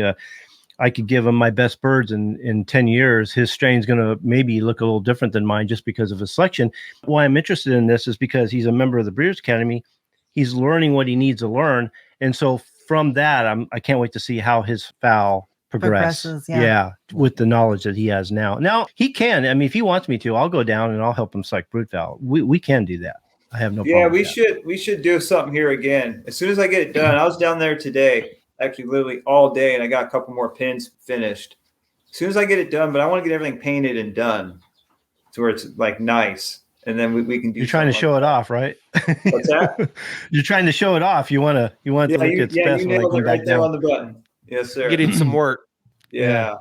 Speaker 2: I could give him my best birds in 10 years. His strain's going to maybe look a little different than mine just because of his selection. Why I'm interested in this is because he's a member of the Breeders' Academy. He's learning what he needs to learn. And so from that, I can't wait to see how his fowl
Speaker 1: Progresses, yeah.
Speaker 2: Yeah, with the knowledge that he has now. Now, he can. I mean, if he wants me to, I'll go down and I'll help him select brood fowl. We can do that. I have no problem.
Speaker 9: Yeah,
Speaker 2: with that.
Speaker 9: we should do something here again. As soon as I get it done, I was down there today, actually literally all day, and I got a couple more pins finished. As soon as I get it done, but I want to get everything painted and done to where it's like nice. And then we can do.
Speaker 2: You're trying to show it off, right?
Speaker 9: What's that?
Speaker 2: You're trying to show it off. You want to look its best
Speaker 9: you
Speaker 2: when I
Speaker 9: nailed
Speaker 2: come
Speaker 9: it right
Speaker 2: back
Speaker 9: there
Speaker 2: down.
Speaker 9: on the button. Yes, sir.
Speaker 4: Get him some work.
Speaker 9: Yeah.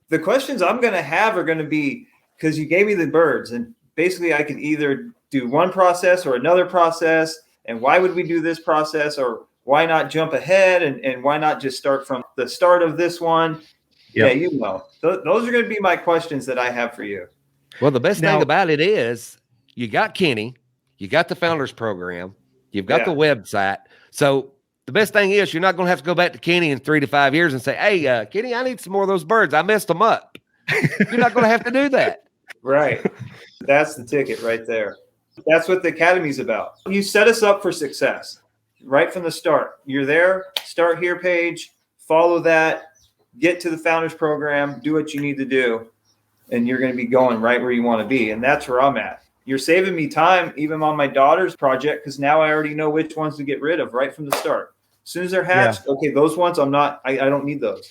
Speaker 9: The questions I'm going to have are going to be, because you gave me the birds, and basically I could either do one process or another process. And why would we do this process? Or why not jump ahead? And why not just start from the start of this one?
Speaker 2: Yep.
Speaker 9: Yeah, those are going to be my questions that I have for you.
Speaker 4: Well, the best
Speaker 2: Now-
Speaker 4: thing about it is you got Kenny, you got the Founders Program, you've got the website. So the best thing is you're not going to have to go back to Kenny in 3 to 5 years and say, hey, Kenny, I need some more of those birds. I messed them up. You're not going to have to do that.
Speaker 9: Right. That's the ticket right there. That's what the Academy's about. You set us up for success right from the start. You're there, start here page, follow that, get to the Founders Program, do what you need to do, and you're going to be going right where you want to be. And that's where I'm at. You're saving me time even on my daughter's project, because now I already know which ones to get rid of right from the start. As soon as they're hatched, okay, those ones I don't need those.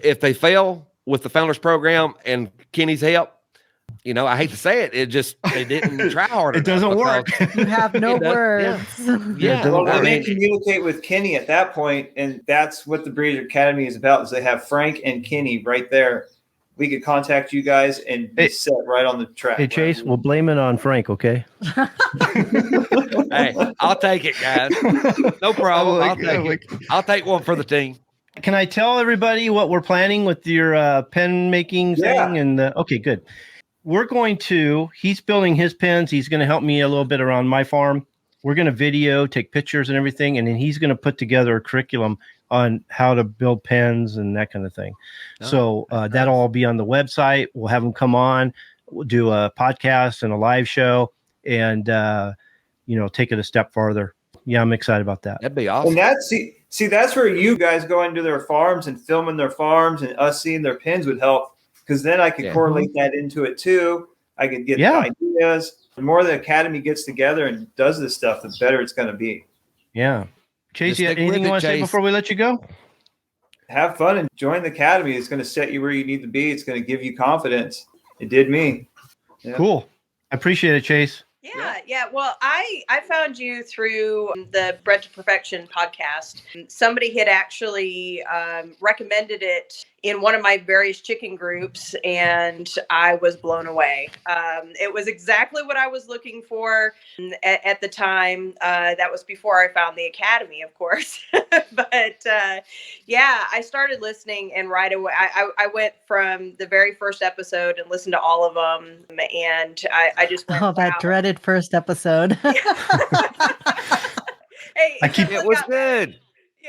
Speaker 4: If they fail with the Founders Program and Kenny's help, I hate to say it, they didn't try hard
Speaker 2: It
Speaker 4: enough
Speaker 2: doesn't work.
Speaker 4: because-
Speaker 1: you have no
Speaker 4: It does,
Speaker 1: words.
Speaker 4: Yeah.
Speaker 9: Well,
Speaker 4: I
Speaker 9: we're
Speaker 4: mean-
Speaker 9: going to communicate with Kenny at that point, and that's what the Breeder Academy is about. Is they have Frank and Kenny right there. We could contact you guys and be set right on the track.
Speaker 2: Hey, Chase, we'll blame it on Frank, okay?
Speaker 4: Hey, I'll take it, guys. No problem. I'll take
Speaker 2: like-
Speaker 4: it. I'll take one for the team.
Speaker 2: Can I tell everybody what we're planning with your pen making thing? And okay, good. He's building his pens. He's going to help me a little bit around my farm. We're going to video, take pictures and everything. And then he's going to put together a curriculum on how to build pens and that kind of thing. So that'll all be on the website. We'll have him come on, we'll do a podcast and a live show. and take it a step farther. Yeah, I'm excited about that.
Speaker 4: That'd be awesome.
Speaker 9: And that's see, that's where you guys going to their farms and filming their farms and us seeing their pins would help, because then I could correlate that into it too. I could get the ideas. The more the academy gets together and does this stuff, the better it's going to be.
Speaker 2: Yeah. Chase,
Speaker 4: Just stick
Speaker 2: anything
Speaker 4: with
Speaker 2: you
Speaker 4: it,
Speaker 2: want to say
Speaker 4: Chase.
Speaker 2: before we let you go?
Speaker 9: Have fun and join the academy. It's going to set you where you need to be. It's going to give you confidence. It did me. Yeah.
Speaker 2: Cool. I appreciate it, Chase.
Speaker 10: Yeah. Well, I found you through the Bred to Perfection podcast. Somebody had actually recommended it in one of my various chicken groups, and I was blown away. It was exactly what I was looking for at the time. That was before I found the academy, of course. But I started listening, and right away I went from the very first episode and listened to all of them, and I just went,
Speaker 1: Oh, that
Speaker 10: wow.
Speaker 1: dreaded first episode.
Speaker 10: Hey,
Speaker 4: It was good.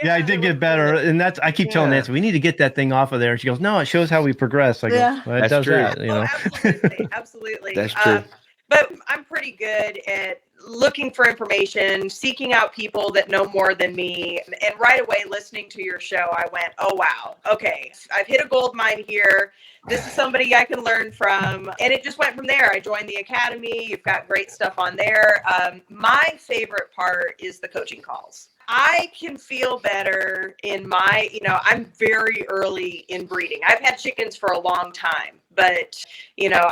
Speaker 2: Yeah, I did get better, and I keep telling Nancy, we need to get that thing off of there. And she goes, "No, it shows how we progress." I go,
Speaker 1: Yeah.
Speaker 2: well, it
Speaker 4: That's
Speaker 2: does
Speaker 4: true.
Speaker 2: that,
Speaker 10: Absolutely.
Speaker 4: That's true.
Speaker 10: But I'm pretty good at looking for information, seeking out people that know more than me. And right away, listening to your show, I went, oh, wow. Okay, I've hit a gold mine here. This is somebody I can learn from. And it just went from there. I joined the academy. You've got great stuff on there. My favorite part is the coaching calls. I can feel better in I'm very early in breeding. I've had chickens for a long time, but,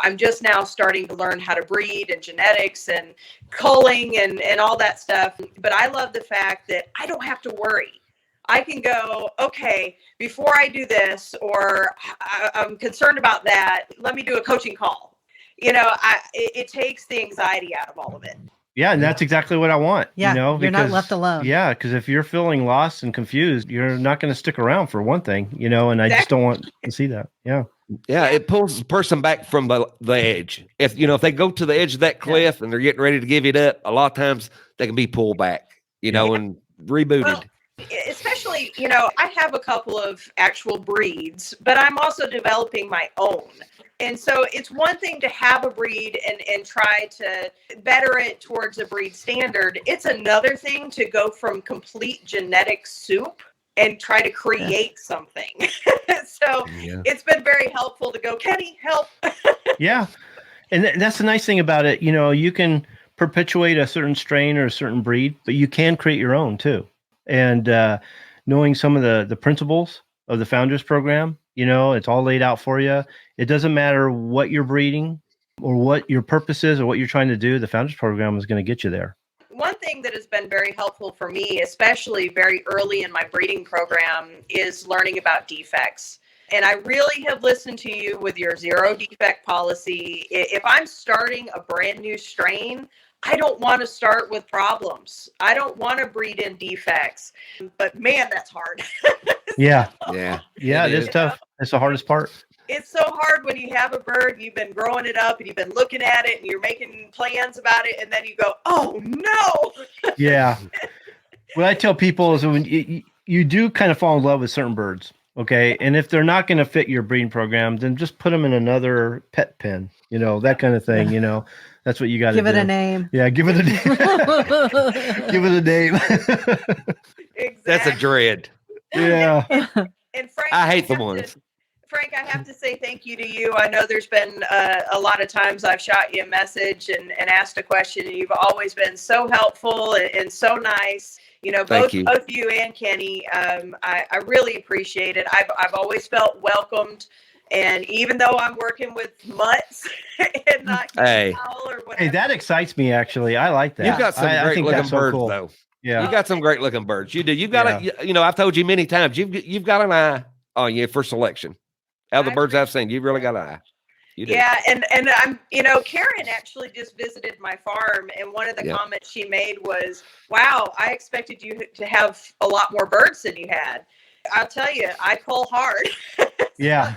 Speaker 10: I'm just now starting to learn how to breed and genetics and culling and all that stuff. But I love the fact that I don't have to worry. I can go, okay, before I do this, or I'm concerned about that, let me do a coaching call. It takes the anxiety out of all of it.
Speaker 2: Yeah, and that's exactly what I want.
Speaker 1: Yeah, you're not
Speaker 2: because-
Speaker 1: left alone.
Speaker 2: Yeah, because if you're feeling lost and confused, you're not going to stick around for one thing, and I just don't want to see that. Yeah.
Speaker 4: Yeah, it pulls the person back from the edge. If they go to the edge of that cliff and they're getting ready to give it up, a lot of times they can be pulled back, and rebooted.
Speaker 10: Well, especially, I have a couple of actual breeds, but I'm also developing my own. And so it's one thing to have a breed and try to better it towards a breed standard. It's another thing to go from complete genetic soup and try to create something. So it's been very helpful to go, Kenny, help.
Speaker 2: Yeah. And that's the nice thing about it. You can perpetuate a certain strain or a certain breed, but you can create your own too. And knowing some of the principles of the Founders Program, it's all laid out for you. It doesn't matter what you're breeding or what your purpose is or what you're trying to do. The Founders Program is going to get you there.
Speaker 10: One thing that has been very helpful for me, especially very early in my breeding program, is learning about defects. And I really have listened to you with your 0 defect policy. If I'm starting a brand new strain, I don't want to start with problems. I don't want to breed in defects. But man, that's hard.
Speaker 2: Yeah.
Speaker 4: Yeah.
Speaker 2: Yeah, it is tough. It's the hardest part.
Speaker 10: It's so hard when you have a bird, you've been growing it up and you've been looking at it and you're making plans about it. And then you go, oh no.
Speaker 2: Yeah. What I tell people is when you do kind of fall in love with certain birds. Okay. And if they're not going to fit your breeding program, then just put them in another pet pen, that kind of thing, that's what you got to do.
Speaker 1: Give it a name.
Speaker 2: Yeah. Give it a name. Give it a name.
Speaker 10: Exactly.
Speaker 4: That's a dread.
Speaker 2: Yeah.
Speaker 10: And Frank,
Speaker 4: I hate the ones.
Speaker 10: Frank, I have to say thank you to you. I know there's been a lot of times I've shot you a message and asked a question, and you've always been so helpful and so nice. Both you and Kenny, I really appreciate it. I've always felt welcomed. And even though I'm working with mutts and not fowl or whatever.
Speaker 2: Hey, that excites me, actually. I like that.
Speaker 4: You've got some
Speaker 2: I
Speaker 4: great
Speaker 2: think
Speaker 4: looking
Speaker 2: that's so
Speaker 4: birds,
Speaker 2: cool.
Speaker 4: though.
Speaker 2: Yeah.
Speaker 4: You got some great looking birds. You do. You've got I've told you many times, you've got an eye on you for selection. Out of the birds I've seen, you've really got an eye. You do.
Speaker 10: Yeah, and I'm, Karen actually just visited my farm, and one of the comments she made was, "Wow, I expected you to have a lot more birds than you had." I'll tell you, I pull hard.
Speaker 2: Yeah,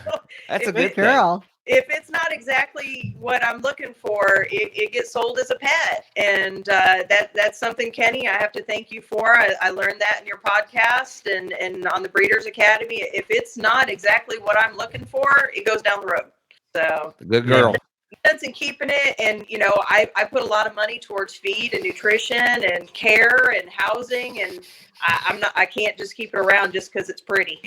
Speaker 4: that's a good
Speaker 1: girl.
Speaker 10: If it's not exactly what I'm looking for, it gets sold as a pet, and that's something, Kenny, I have to thank you for. I learned that in your podcast and on the Breeders Academy. If it's not exactly what I'm looking for, it goes down the road. So
Speaker 4: good girl.
Speaker 10: and keeping it. And, you know, I put a lot of money towards feed and nutrition and care and housing. And I can't just keep it around just because it's pretty.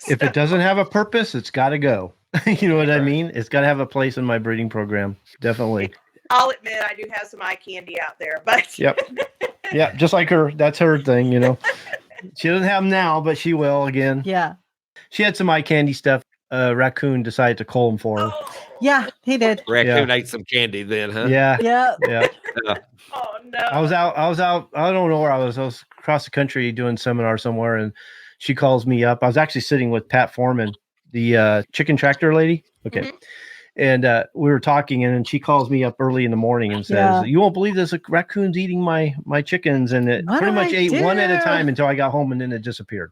Speaker 2: If it doesn't have a purpose, it's got to go. You know what I mean? It's got to have a place in my breeding program. Definitely.
Speaker 10: I'll admit I do have some eye candy out there, but
Speaker 2: Yep. Yeah. Just like her. That's her thing, you know. She doesn't have them now, but she will again.
Speaker 1: Yeah.
Speaker 2: She had some eye candy stuff. Raccoon decided to cull them for her.
Speaker 1: Yeah, he did.
Speaker 4: Raccoon ate some candy then, huh?
Speaker 2: Yeah.
Speaker 1: Yeah.
Speaker 2: Yeah.
Speaker 10: oh no.
Speaker 2: I was out. I don't know where I was. I was across the country doing seminar somewhere, and she calls me up. I was actually sitting with Pat Foreman, the chicken tractor lady. Okay.
Speaker 10: Mhm.
Speaker 2: And we were talking, and then she calls me up early in the morning and says,
Speaker 1: Yeah.
Speaker 2: "You won't believe this! A raccoon's eating my chickens," and it
Speaker 1: What
Speaker 2: pretty
Speaker 1: do
Speaker 2: much
Speaker 1: I
Speaker 2: ate one at a
Speaker 1: do?
Speaker 2: time until I got home, and then it disappeared.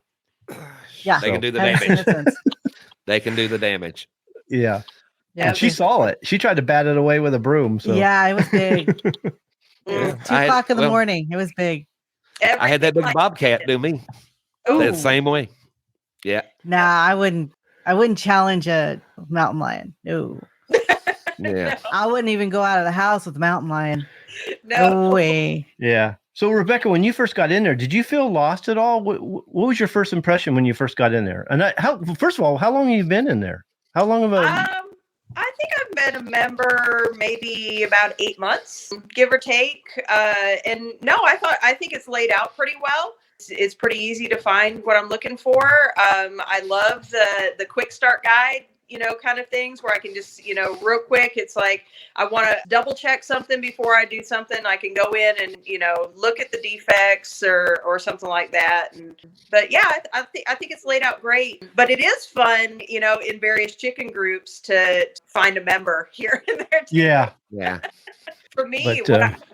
Speaker 1: Yeah.
Speaker 4: They can do the
Speaker 1: Haven't seen
Speaker 4: damage.
Speaker 1: it since.
Speaker 4: They can do the damage.
Speaker 2: Yeah.
Speaker 1: Yeah,
Speaker 2: And she saw it. She tried to bat it away with a broom. So
Speaker 1: yeah, it was big.
Speaker 10: Mm.
Speaker 1: 2:00 in the morning. It was big.
Speaker 4: I had that big
Speaker 10: Everything
Speaker 4: bobcat do me
Speaker 10: Ooh.
Speaker 4: that same way. Yeah.
Speaker 1: Nah, I wouldn't challenge a mountain lion. No.
Speaker 4: Yeah.
Speaker 1: I wouldn't even go out of the house with a mountain lion.
Speaker 10: No.
Speaker 1: No way.
Speaker 2: yeah. So Rebecca, when you first got in there, did you feel lost at all? What was your first impression when you first got in there? And first of all, how long have you been in there? How long of a?
Speaker 10: I think I've been a member maybe about 8 months, give or take. And no, I think it's laid out pretty well. It's pretty easy to find what I'm looking for. I love the quick start guide, you know, kind of things where I can just, you know, real quick. It's like I want to double check something before I do something. I can go in and, you know, look at the defects or something like that. But yeah, I think it's laid out great. But it is fun, you know, in various chicken groups to find a member here and there too.
Speaker 2: Yeah.
Speaker 4: Yeah.
Speaker 10: For me,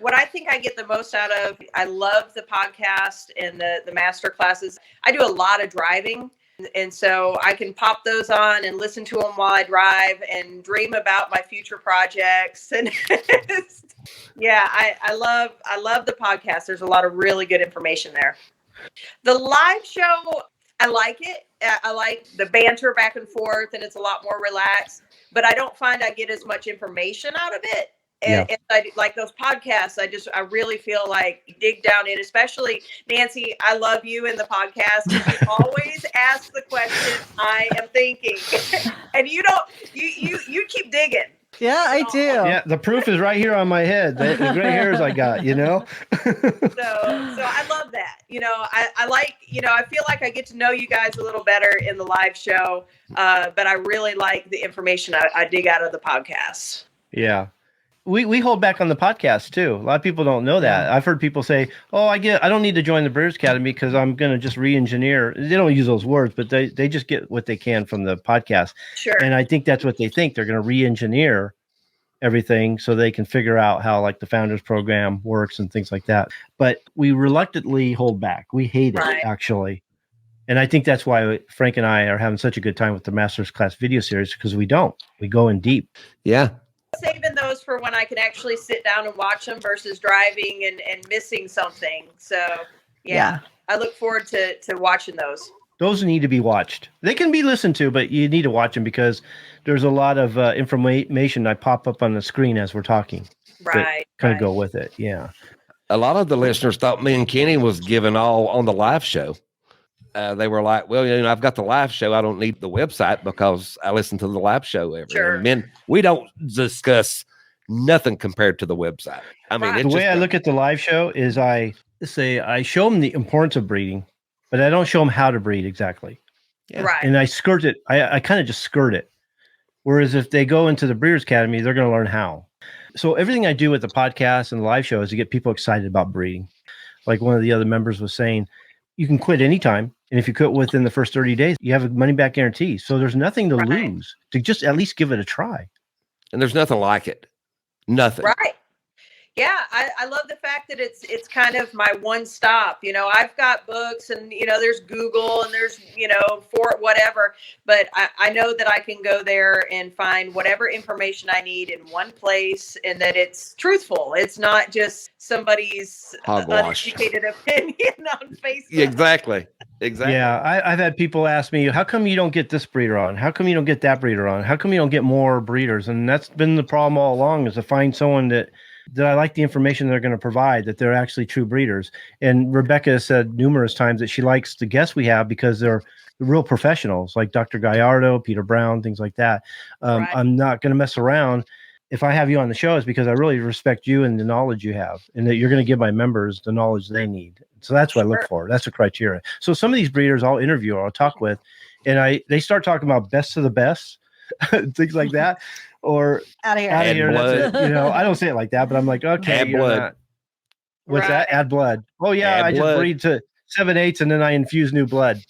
Speaker 10: what I think I get the most out of, I love the podcast and the master classes. I do a lot of driving. And so I can pop those on and listen to them while I drive and dream about my future projects. And yeah, I love the podcast. There's a lot of really good information there. The live show, I like it. I like the banter back and forth, and it's a lot more relaxed, but I don't find I get as much information out of it. And I, like those podcasts, I really feel like you dig down in, especially Nancy, I love you in the podcast. You always ask the question I am thinking, and you keep digging.
Speaker 1: Yeah, I do.
Speaker 2: Yeah, the proof is right here on my head. The gray hairs I got, you know.
Speaker 10: So I love that. You know, I like, you know, I feel like I get to know you guys a little better in the live show, but I really like the information I dig out of the podcast.
Speaker 2: Yeah. We hold back on the podcast too. A lot of people don't know that. I've heard people say, "Oh, I don't need to join the Breeders' Academy because I'm going to just re-engineer." They don't use those words, but they just get what they can from the podcast.
Speaker 10: Sure.
Speaker 2: And I think that's what they think. They're going to re-engineer everything so they can figure out how like the Founders Program works and things like that. But we reluctantly hold back. We hate it actually. And I think that's why Frank and I are having such a good time with the Masters Class video series, because we go in deep.
Speaker 4: Yeah.
Speaker 10: Saving those for when I can actually sit down and watch them versus driving and missing something. So yeah. I look forward to watching those.
Speaker 2: Those need to be watched. They can be listened to, but you need to watch them because there's a lot of information that pop up on the screen as we're talking.
Speaker 10: Right.
Speaker 2: Kind of go with it. Yeah.
Speaker 4: A lot of the listeners thought me and Kenny was giving all on the live show. They were like, well, you know, I've got the live show. I don't need the website because I listen to the live show every
Speaker 10: Sure.
Speaker 4: And then we don't discuss nothing compared to the website. I mean,
Speaker 10: Right.
Speaker 2: The way I look at the live show is I show them the importance of breeding, but I don't show them how to breed exactly.
Speaker 4: Yeah.
Speaker 10: Right.
Speaker 2: And I skirt it. I kind of just skirt it. Whereas if they go into the Breeders' Academy, they're going to learn how. So everything I do with the podcast and the live show is to get people excited about breeding. Like one of the other members was saying, you can quit anytime. And if you quit within the first 30 days, you have a money back guarantee. So there's nothing to lose to just at least give it a try.
Speaker 4: And there's nothing like it. Nothing.
Speaker 10: Right. Yeah, I love the fact that it's kind of my one stop. I've got books and there's Google and there's for whatever, but I know that I can go there and find whatever information I need in one place, and that it's truthful. It's not just somebody's
Speaker 4: Hogwash.
Speaker 10: uneducated opinion on Facebook.
Speaker 4: Exactly.
Speaker 2: Yeah, I've had people ask me, how come you don't get this breeder on? How come you don't get that breeder on? How come you don't get more breeders? And that's been the problem all along, is to find someone that I like the information they're going to provide, that they're actually true breeders. And Rebecca has said numerous times that she likes the guests we have because they're real professionals, like Dr. Gallardo, Peter Brown, things like that.
Speaker 10: Right.
Speaker 2: I'm not going to mess around. If I have you on the show, it's because I really respect you and the knowledge you have, and that you're going to give my members the knowledge they need. So that's what I look for. That's the criteria. So some of these breeders I'll interview or I'll talk with, and they start talking about best of the best, things like that, or
Speaker 1: Out of here.
Speaker 2: out of
Speaker 4: Add
Speaker 2: here.
Speaker 4: blood.
Speaker 2: That's it. I don't say it like that, but I'm like, okay,
Speaker 4: Add
Speaker 2: you're
Speaker 4: blood.
Speaker 2: not- What's that? Add blood. Oh yeah,
Speaker 4: Add
Speaker 2: I just
Speaker 4: blood.
Speaker 2: breed to 7/8 and then I infuse new blood.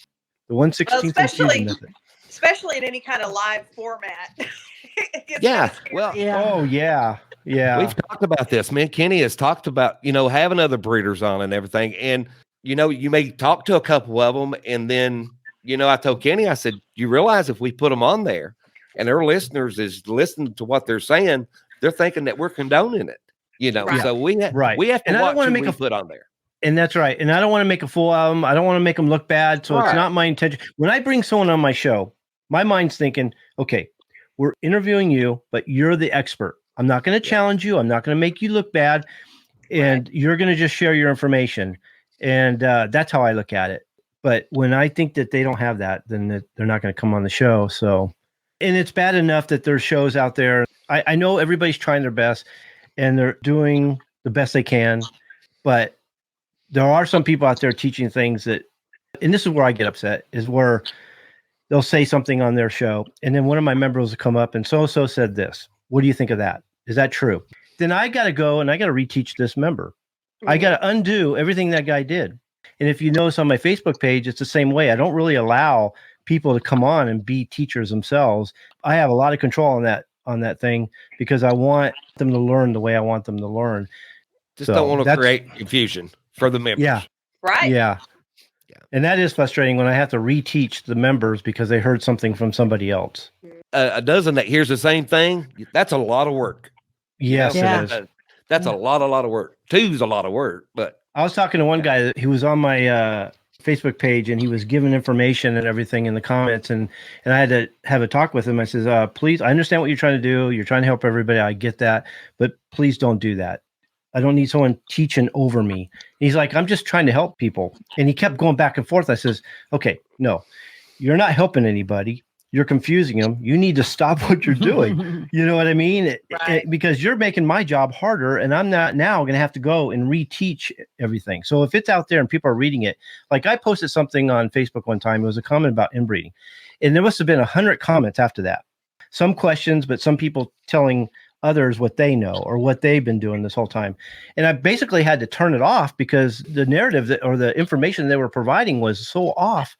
Speaker 2: The 1/16
Speaker 10: especially-
Speaker 2: infusion method.
Speaker 10: Especially in any kind of live format. It gets
Speaker 4: Yeah.
Speaker 10: so scary.
Speaker 4: Well,
Speaker 1: Yeah.
Speaker 2: Oh yeah, yeah.
Speaker 4: we've talked about this. Man, Kenny has talked about, having other breeders on and everything. And, you may talk to a couple of them. And then, I told Kenny, I said, you realize if we put them on there and their listeners is listening to what they're saying, they're thinking that we're condoning it.
Speaker 10: Right.
Speaker 4: So we
Speaker 2: Right.
Speaker 4: we have to
Speaker 2: And I don't
Speaker 4: watch
Speaker 2: wanna
Speaker 4: who
Speaker 2: make
Speaker 4: we
Speaker 2: a-
Speaker 4: put on there.
Speaker 2: And that's right. And I don't want to make a fool out of them. I don't want to make them look bad. So it's
Speaker 4: Right.
Speaker 2: not my intention. When I bring someone on my show, my mind's thinking, okay, we're interviewing you, but you're the expert. I'm not going to challenge you. I'm not going to make you look bad. And you're going to just share your information. And that's how I look at it. But when I think that they don't have that, then they're not going to come on the show. So, and it's bad enough that there's shows out there. I know everybody's trying their best and they're doing the best they can, but there are some people out there teaching things that, and this is where I get upset, is where they'll say something on their show. And then one of my members will come up and so-and-so said this. What do you think of that? Is that true? Then I got to go and I got to reteach this member. I got to undo everything that guy did. And if you notice on my Facebook page, it's the same way. I don't really allow people to come on and be teachers themselves. I have a lot of control on that thing because I want them to learn the way I want them to learn.
Speaker 4: Just
Speaker 2: So
Speaker 4: don't want to
Speaker 2: that's-
Speaker 4: create confusion for the members.
Speaker 2: Yeah.
Speaker 10: Right.
Speaker 2: Yeah. And that is frustrating when I have to reteach the members because they heard something from somebody else.
Speaker 4: A dozen that hears the same thing, that's a lot of work.
Speaker 2: Yes,
Speaker 1: Yeah.
Speaker 2: it is.
Speaker 4: That's a lot of work. Two's a lot of work, but
Speaker 2: I was talking to one guy that he was on my Facebook page and he was giving information and everything in the comments. And I had to have a talk with him. I says, please, I understand what you're trying to do. You're trying to help everybody. I get that, but please don't do that. I don't need someone teaching over me. He's like, I'm just trying to help people. And he kept going back and forth. I says, okay, no, you're not helping anybody. You're confusing them. You need to stop what you're doing. You know what I mean? Because you're making my job harder and I'm not now going to have to go and reteach everything. So if it's out there and people are reading it, like I posted something on Facebook one time, it was a comment about inbreeding. And there must have been 100 comments after that. Some questions, but some people telling others what they know or what they've been doing this whole time. And I basically had to turn it off because the narrative or the information they were providing was so off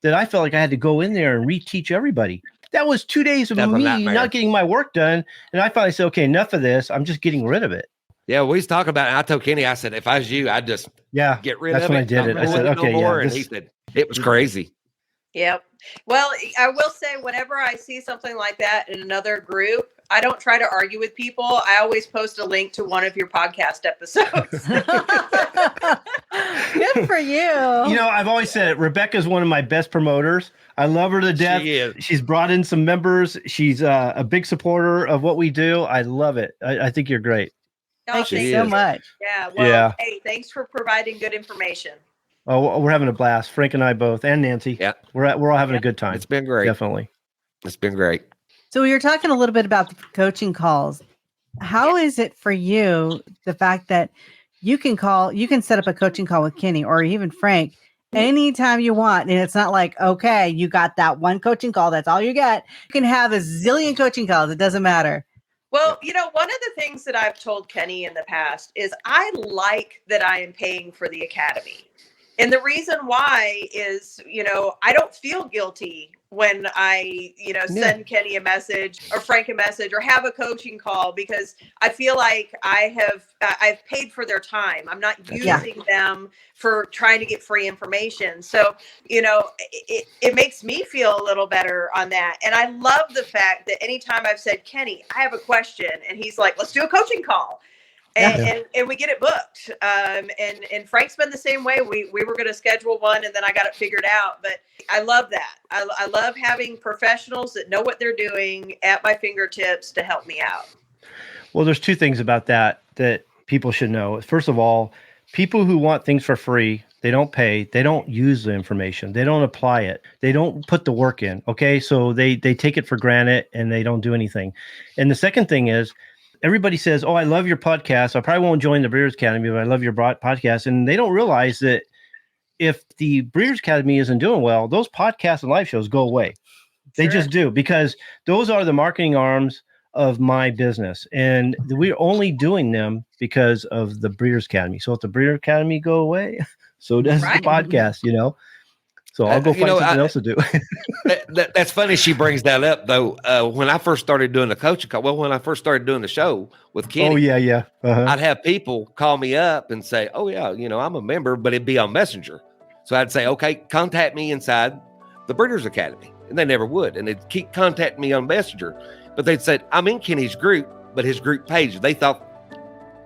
Speaker 2: that I felt like I had to go in there and reteach everybody. That was 2 days of
Speaker 4: That's a
Speaker 2: me
Speaker 4: nightmare.
Speaker 2: not getting my work done. And I finally said, okay, enough of this. I'm just getting rid of it.
Speaker 4: yeah, we was talking about it. I told Kenny, I said, if I was you, I'd just
Speaker 2: Yeah.
Speaker 4: get rid
Speaker 2: That's
Speaker 4: of
Speaker 2: when
Speaker 4: it.
Speaker 2: I did it.
Speaker 4: Not
Speaker 2: I said,
Speaker 4: doing it
Speaker 2: okay,
Speaker 4: no more.
Speaker 2: yeah,
Speaker 4: And he
Speaker 2: this-
Speaker 4: said, it was crazy.
Speaker 10: Yep. Well, I will say, whenever I see something like that in another group, I don't try to argue with people. I always post a link to one of your podcast episodes.
Speaker 1: Good for you.
Speaker 2: You know, I've always said it. Rebecca's one of my best promoters. I love her to death.
Speaker 4: She is.
Speaker 2: She's brought in some members. She's a big supporter of what we do. I love it. I think you're great.
Speaker 10: No,
Speaker 1: Thank you
Speaker 4: She
Speaker 1: so
Speaker 4: is.
Speaker 1: much.
Speaker 10: Yeah. Well,
Speaker 2: Yeah.
Speaker 10: hey, thanks for providing good information.
Speaker 2: Oh, we're having a blast. Frank and I both, and Nancy.
Speaker 4: Yeah.
Speaker 2: We're all having a good time.
Speaker 4: It's been great.
Speaker 2: Definitely.
Speaker 4: It's been great.
Speaker 1: So we were talking a little bit about the coaching calls. How is it for you, the fact that you can set up a coaching call with Kenny or even Frank anytime you want? And it's not like, okay, you got that one coaching call. That's all you get. You can have a zillion coaching calls. It doesn't matter.
Speaker 10: Well, one of the things that I've told Kenny in the past is I like that I am paying for the academy. And the reason why is, I don't feel guilty when I, send Kenny a message or Frank a message or have a coaching call, because I feel like I've paid for their time. I'm not using them for trying to get free information. So, it makes me feel a little better on that. And I love the fact that anytime I've said, Kenny, I have a question, and he's like, let's do a coaching call. And we get it booked. And Frank's been the same way. We were going to schedule one, and then I got it figured out. But I love that. I love having professionals that know what they're doing at my fingertips to help me out.
Speaker 2: Well, there's two things about that people should know. First of all, people who want things for free, they don't pay, they don't use the information, they don't apply it, they don't put the work in. Okay, so they take it for granted and they don't do anything. And the second thing is, everybody says, oh, I love your podcast. I probably won't join the Breeders' Academy, but I love your podcast. And they don't realize that if the Breeders' Academy isn't doing well, those podcasts and live shows go away. They just do, because those are the marketing arms of my business. And we're only doing them because of the Breeders' Academy. So if the Breeders' Academy go away, so does the podcast, So I'll go find something else to do.
Speaker 4: That's funny she brings that up, though. When I first started doing the coaching call, when I first started doing the show with Kenny, I'd have people call me up and say, oh, yeah, I'm a member, but it'd be on Messenger. So I'd say, okay, contact me inside the Breeders' Academy. And they never would. And they'd keep contacting me on Messenger. But they'd say, I'm in Kenny's group, but his group page, they thought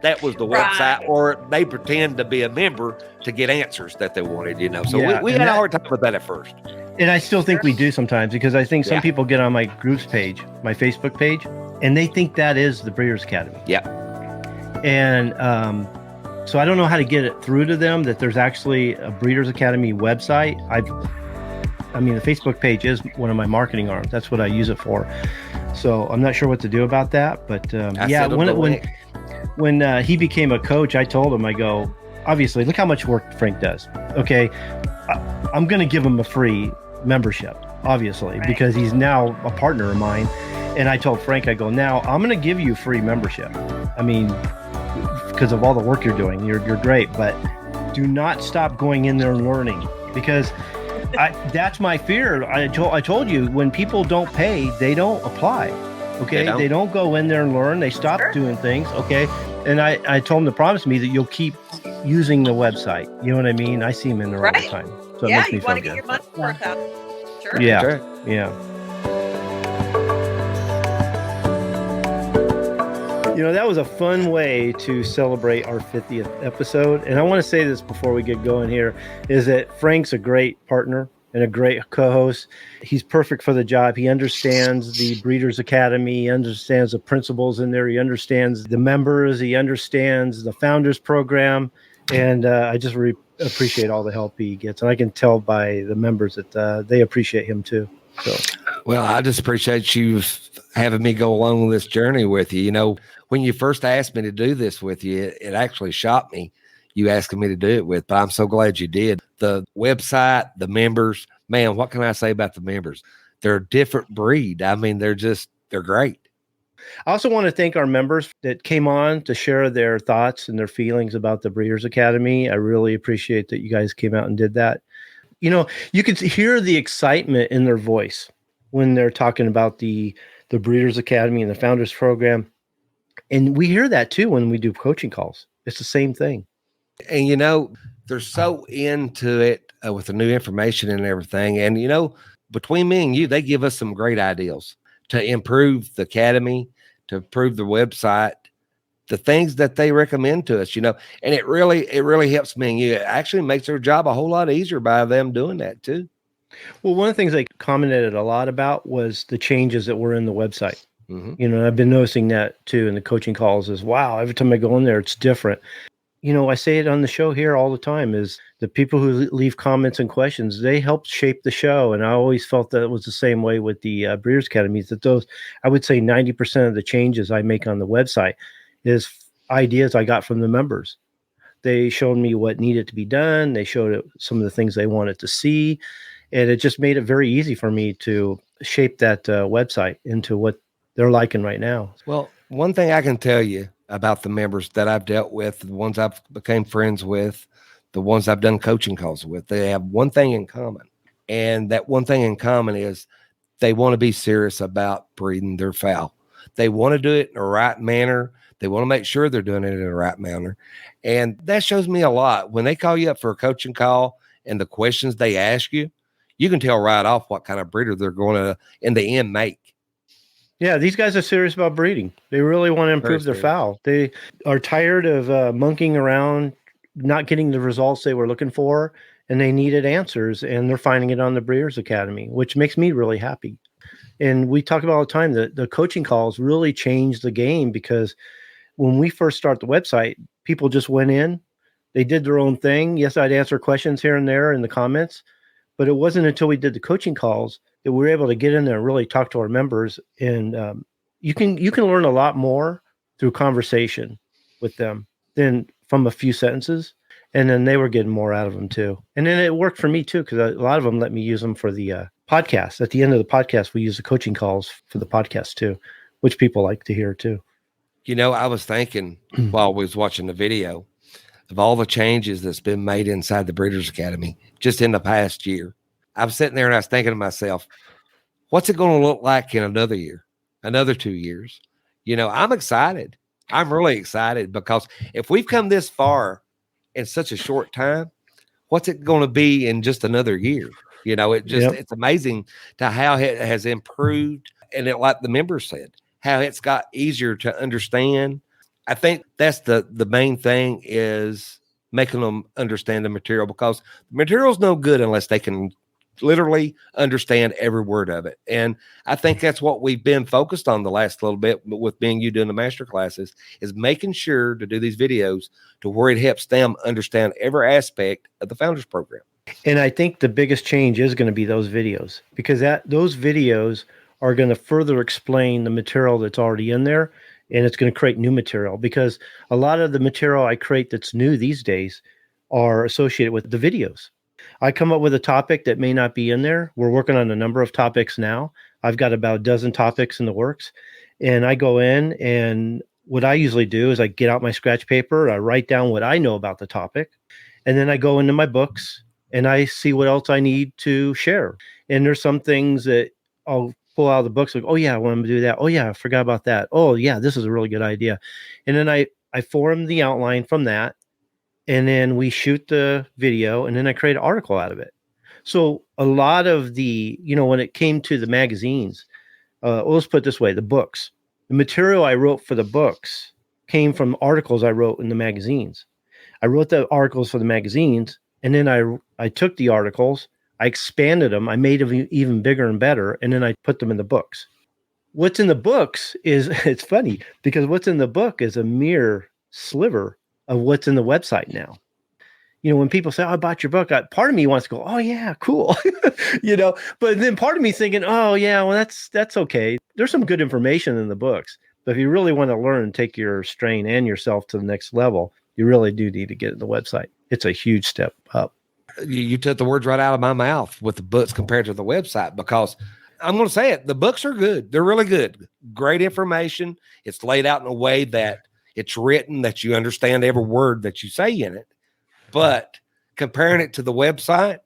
Speaker 4: that was the website, or they pretend to be a member to get answers that they wanted, So we had a hard time with that at first.
Speaker 2: And I still think we do sometimes, because I think some people get on my groups page, my Facebook page, and they think that is the Breeders' Academy.
Speaker 4: Yeah.
Speaker 2: And so I don't know how to get it through to them that there's actually a Breeders' Academy website. The Facebook page is one of my marketing arms. That's what I use it for. So I'm not sure what to do about that. But when he became a coach, I told him, I go, obviously, look how much work Frank does. Okay, I'm going to give him a free membership, obviously, because he's now a partner of mine. And I told Frank, I go, now I'm going to give you free membership. Because of all the work you're doing, you're great, but do not stop going in there and learning, because that's my fear. I told you, when people don't pay, they don't apply. Okay, they don't go in there and learn. They stop doing things. Okay, and I told them to promise me that you'll keep using the website. You know what I mean? I see them in there all the time. So it makes me
Speaker 10: you want to
Speaker 2: feel
Speaker 10: get
Speaker 2: good.
Speaker 10: your money's worth out. Sure.
Speaker 2: Yeah. That was a fun way to celebrate our 50th episode. And I want to say this before we get going here, is that Frank's a great partner and a great co-host. He's perfect for the job. He understands the Breeders' Academy. He understands the principles in there. He understands the members. He understands the Founders Program. And I just appreciate all the help he gets. And I can tell by the members that they appreciate him too. So,
Speaker 4: well, I just appreciate you having me go along this journey with you. When you first asked me to do this with you, it actually shocked me, you asking me to do it with, but I'm so glad you did. The website, the members, man, what can I say about the members? They're a different breed. They're great.
Speaker 2: I also want to thank our members that came on to share their thoughts and their feelings about the Breeders' Academy. I really appreciate that you guys came out and did that. You could hear the excitement in their voice when they're talking about the Breeders' Academy and the Founders Program. And we hear that too when we do coaching calls. It's the same thing.
Speaker 4: And, they're so into it with the new information and everything. And, between me and you, they give us some great ideas to improve the academy, to improve the website, the things that they recommend to us, and it really helps me and you. It actually makes their job a whole lot easier by them doing that too.
Speaker 2: Well, one of the things they commented a lot about was the changes that were in the website. Mm-hmm. I've been noticing that too in the coaching calls is, wow, every time I go in there, it's different. I say it on the show here all the time, is the people who leave comments and questions, they help shape the show. And I always felt that it was the same way with the Breeders' Academy, that those, I would say 90% of the changes I make on the website is ideas I got from the members. They showed me what needed to be done. They showed some of the things they wanted to see. And it just made it very easy for me to shape that website into what they're liking right now.
Speaker 4: Well, one thing I can tell you about the members that I've dealt with, the ones I've became friends with, the ones I've done coaching calls with, they have one thing in common. And that one thing in common is they want to be serious about breeding their fowl. They want to do it in the right manner. They want to make sure they're doing it in the right manner. And that shows me a lot. When they call you up for a coaching call and the questions they ask you, you can tell right off what kind of breeder they're going to, in the end, make.
Speaker 2: Yeah, these guys are serious about breeding. They really want to improve their fowl. They are tired of monkeying around, not getting the results they were looking for, and they needed answers, and they're finding it on the Breeders' Academy, which makes me really happy. And we talk about all the time that the coaching calls really changed the game, because when we first started the website, people just went in, they did their own thing. Yes, I'd answer questions here and there in the comments, but it wasn't until we did the coaching calls that we were able to get in there and really talk to our members. And you can learn a lot more through conversation with them than from a few sentences. And then they were getting more out of them too. And then it worked for me too, because a lot of them let me use them for the podcast. At the end of the podcast, we use the coaching calls for the podcast too, which people like to hear too.
Speaker 4: You know, I was thinking while I was watching the video of all the changes that's been made inside the Breeders' Academy just in the past year. I was sitting there and I was thinking to myself, what's it going to look like in another year, another 2 years? You know, I'm excited. I'm really excited, because if we've come this far in such a short time, what's it going to be in just another year? You know, it's amazing to how it has improved. And like the members said, how it's got easier to understand. I think that's the main thing, is making them understand the material, because the material's no good unless they can literally understand every word of it. And I think that's what we've been focused on the last little bit with being you doing the master classes, is making sure to do these videos to where it helps them understand every aspect of the Founders Program.
Speaker 2: And I think the biggest change is going to be those videos, because those videos are going to further explain the material that's already in there, and it's going to create new material, because a lot of the material I create that's new these days are associated with the videos. I come up with a topic that may not be in there. We're working on a number of topics now. I've got about a dozen topics in the works, and I go in, and what I usually do is I get out my scratch paper, I write down what I know about the topic, and then I go into my books and I see what else I need to share. And there's some things that I'll pull out of the books, like, oh yeah, I want to do that. Oh yeah, I forgot about that. Oh yeah, this is a really good idea. And then I form the outline from that, and then we shoot the video, and then I create an article out of it. So a lot of the, when it came to the magazines, let's put it this way, the books, the material I wrote for the books came from articles I wrote in the magazines. I wrote the articles for the magazines, and then I took the articles, I expanded them, I made them even bigger and better, and then I put them in the books. What's in the books it's funny, because what's in the book is a mere sliver of what's in the website now. When people say, oh, I bought your book, part of me wants to go, oh yeah, cool. But then part of me thinking, oh yeah, well that's okay. There's some good information in the books, but if you really want to learn and take your strain and yourself to the next level, you really do need to get in the website. It's a huge step up.
Speaker 4: You took the words right out of my mouth with the books compared to the website, because I'm going to say it. The books are good. They're really good. Great information. It's laid out in a way that it's written that you understand every word that you say in it. But comparing it to the website,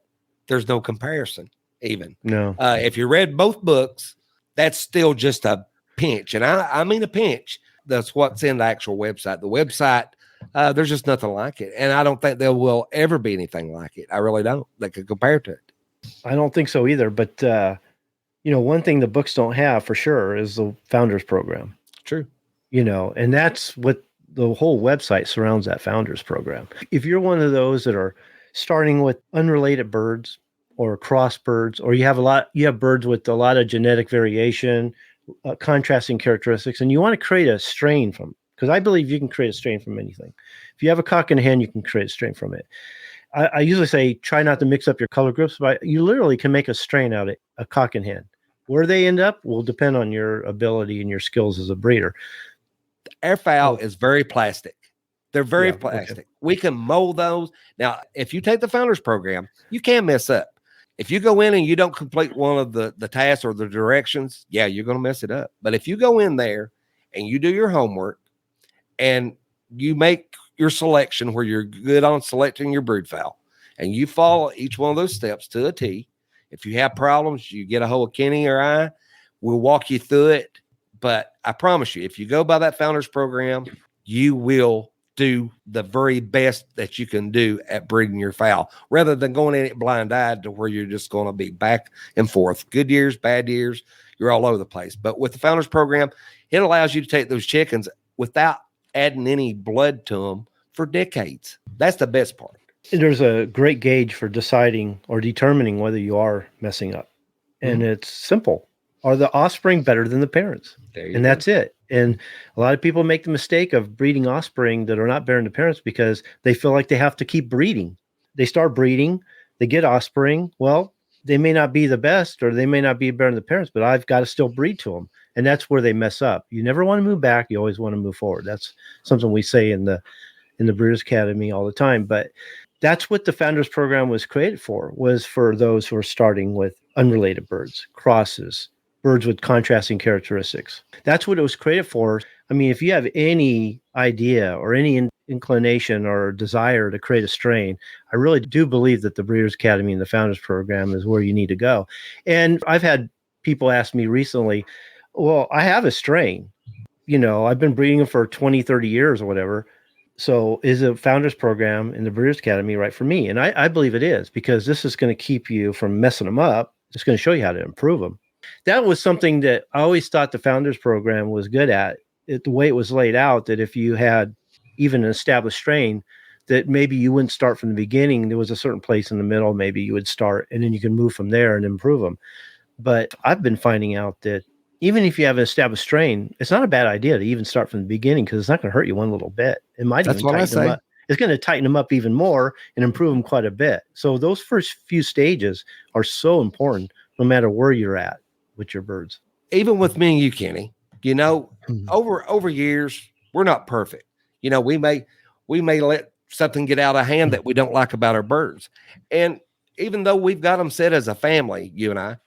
Speaker 4: there's no comparison even.
Speaker 2: No.
Speaker 4: If you read both books, that's still just a pinch. And I mean a pinch. That's what's in the actual website. The website, there's just nothing like it. And I don't think there will ever be anything like it. I really don't. That could compare to it.
Speaker 2: I don't think so either. But, one thing the books don't have for sure is the Founders Program.
Speaker 4: True.
Speaker 2: And that's what the whole website surrounds, that Founders Program. If you're one of those that are starting with unrelated birds or cross birds, or you have birds with a lot of genetic variation, contrasting characteristics, and you want to create a strain from, because I believe you can create a strain from anything. If you have a cock and a hen, you can create a strain from it. I usually say, try not to mix up your color groups, but you literally can make a strain out of a cock and hen. Where they end up will depend on your ability and your skills as a breeder.
Speaker 4: Our fowl is very plastic. They're very
Speaker 2: Yeah,
Speaker 4: plastic.
Speaker 2: okay.
Speaker 4: We can mold those. Now, if you take the Founders Program, you can mess up. If you go in and you don't complete one of the tasks or the directions, yeah, you're going to mess it up. But if you go in there and you do your homework and you make your selection where you're good on selecting your brood fowl and you follow each one of those steps to a T. If you have problems, you get a hold of Kenny or I, we'll walk you through it. But I promise you, if you go by that Founders Program, you will do the very best that you can do at breeding your fowl rather than going in it blind-eyed to where you're just going to be back and forth. Good years, bad years, you're all over the place. But with the Founders Program, it allows you to take those chickens without adding any blood to them for decades. That's the best part.
Speaker 2: There's a great gauge for deciding or determining whether you are messing up. And it's simple. Are the offspring better than the parents? And that's it. And a lot of people make the mistake of breeding offspring that are not better than the parents because they feel like they have to keep breeding. They start breeding, they get offspring. Well, they may not be the best or they may not be better than the parents, but I've got to still breed to them. And that's where they mess up. You never want to move back. You always want to move forward. That's something we say in the Breeders' Academy all the time. But that's what the Founders Program was created for, was for those who are starting with unrelated birds, crosses, birds with contrasting characteristics. That's what it was created for. I mean, if you have any idea or any inclination or desire to create a strain, I really do believe that the Breeders' Academy and the Founders Program is where you need to go. And I've had people ask me recently, well, I have a strain. You know, I've been breeding them for 20, 30 years or whatever. So is a Founders Program in the Breeders' Academy right for me? And I believe it is, because this is going to keep you from messing them up. It's going to show you how to improve them. That was something that I always thought the Founders Program was good at. The way it was laid out, that if you had even an established strain, that maybe you wouldn't start from the beginning. There was a certain place in the middle, maybe you would start, and then you can move from there and improve them. But I've been finding out that even if you have an established strain, it's not a bad idea to even start from the beginning, because it's not going to hurt you one little bit. It might even tighten them up. It's going to tighten them up even more and improve them quite a bit. So those first few stages are so important, no matter where you're at with your birds.
Speaker 4: Even with me and you, Kenny, you know, over years, we're not perfect. You know, we may let something get out of hand that we don't like about our birds. And even though we've got them set as a family, you and I,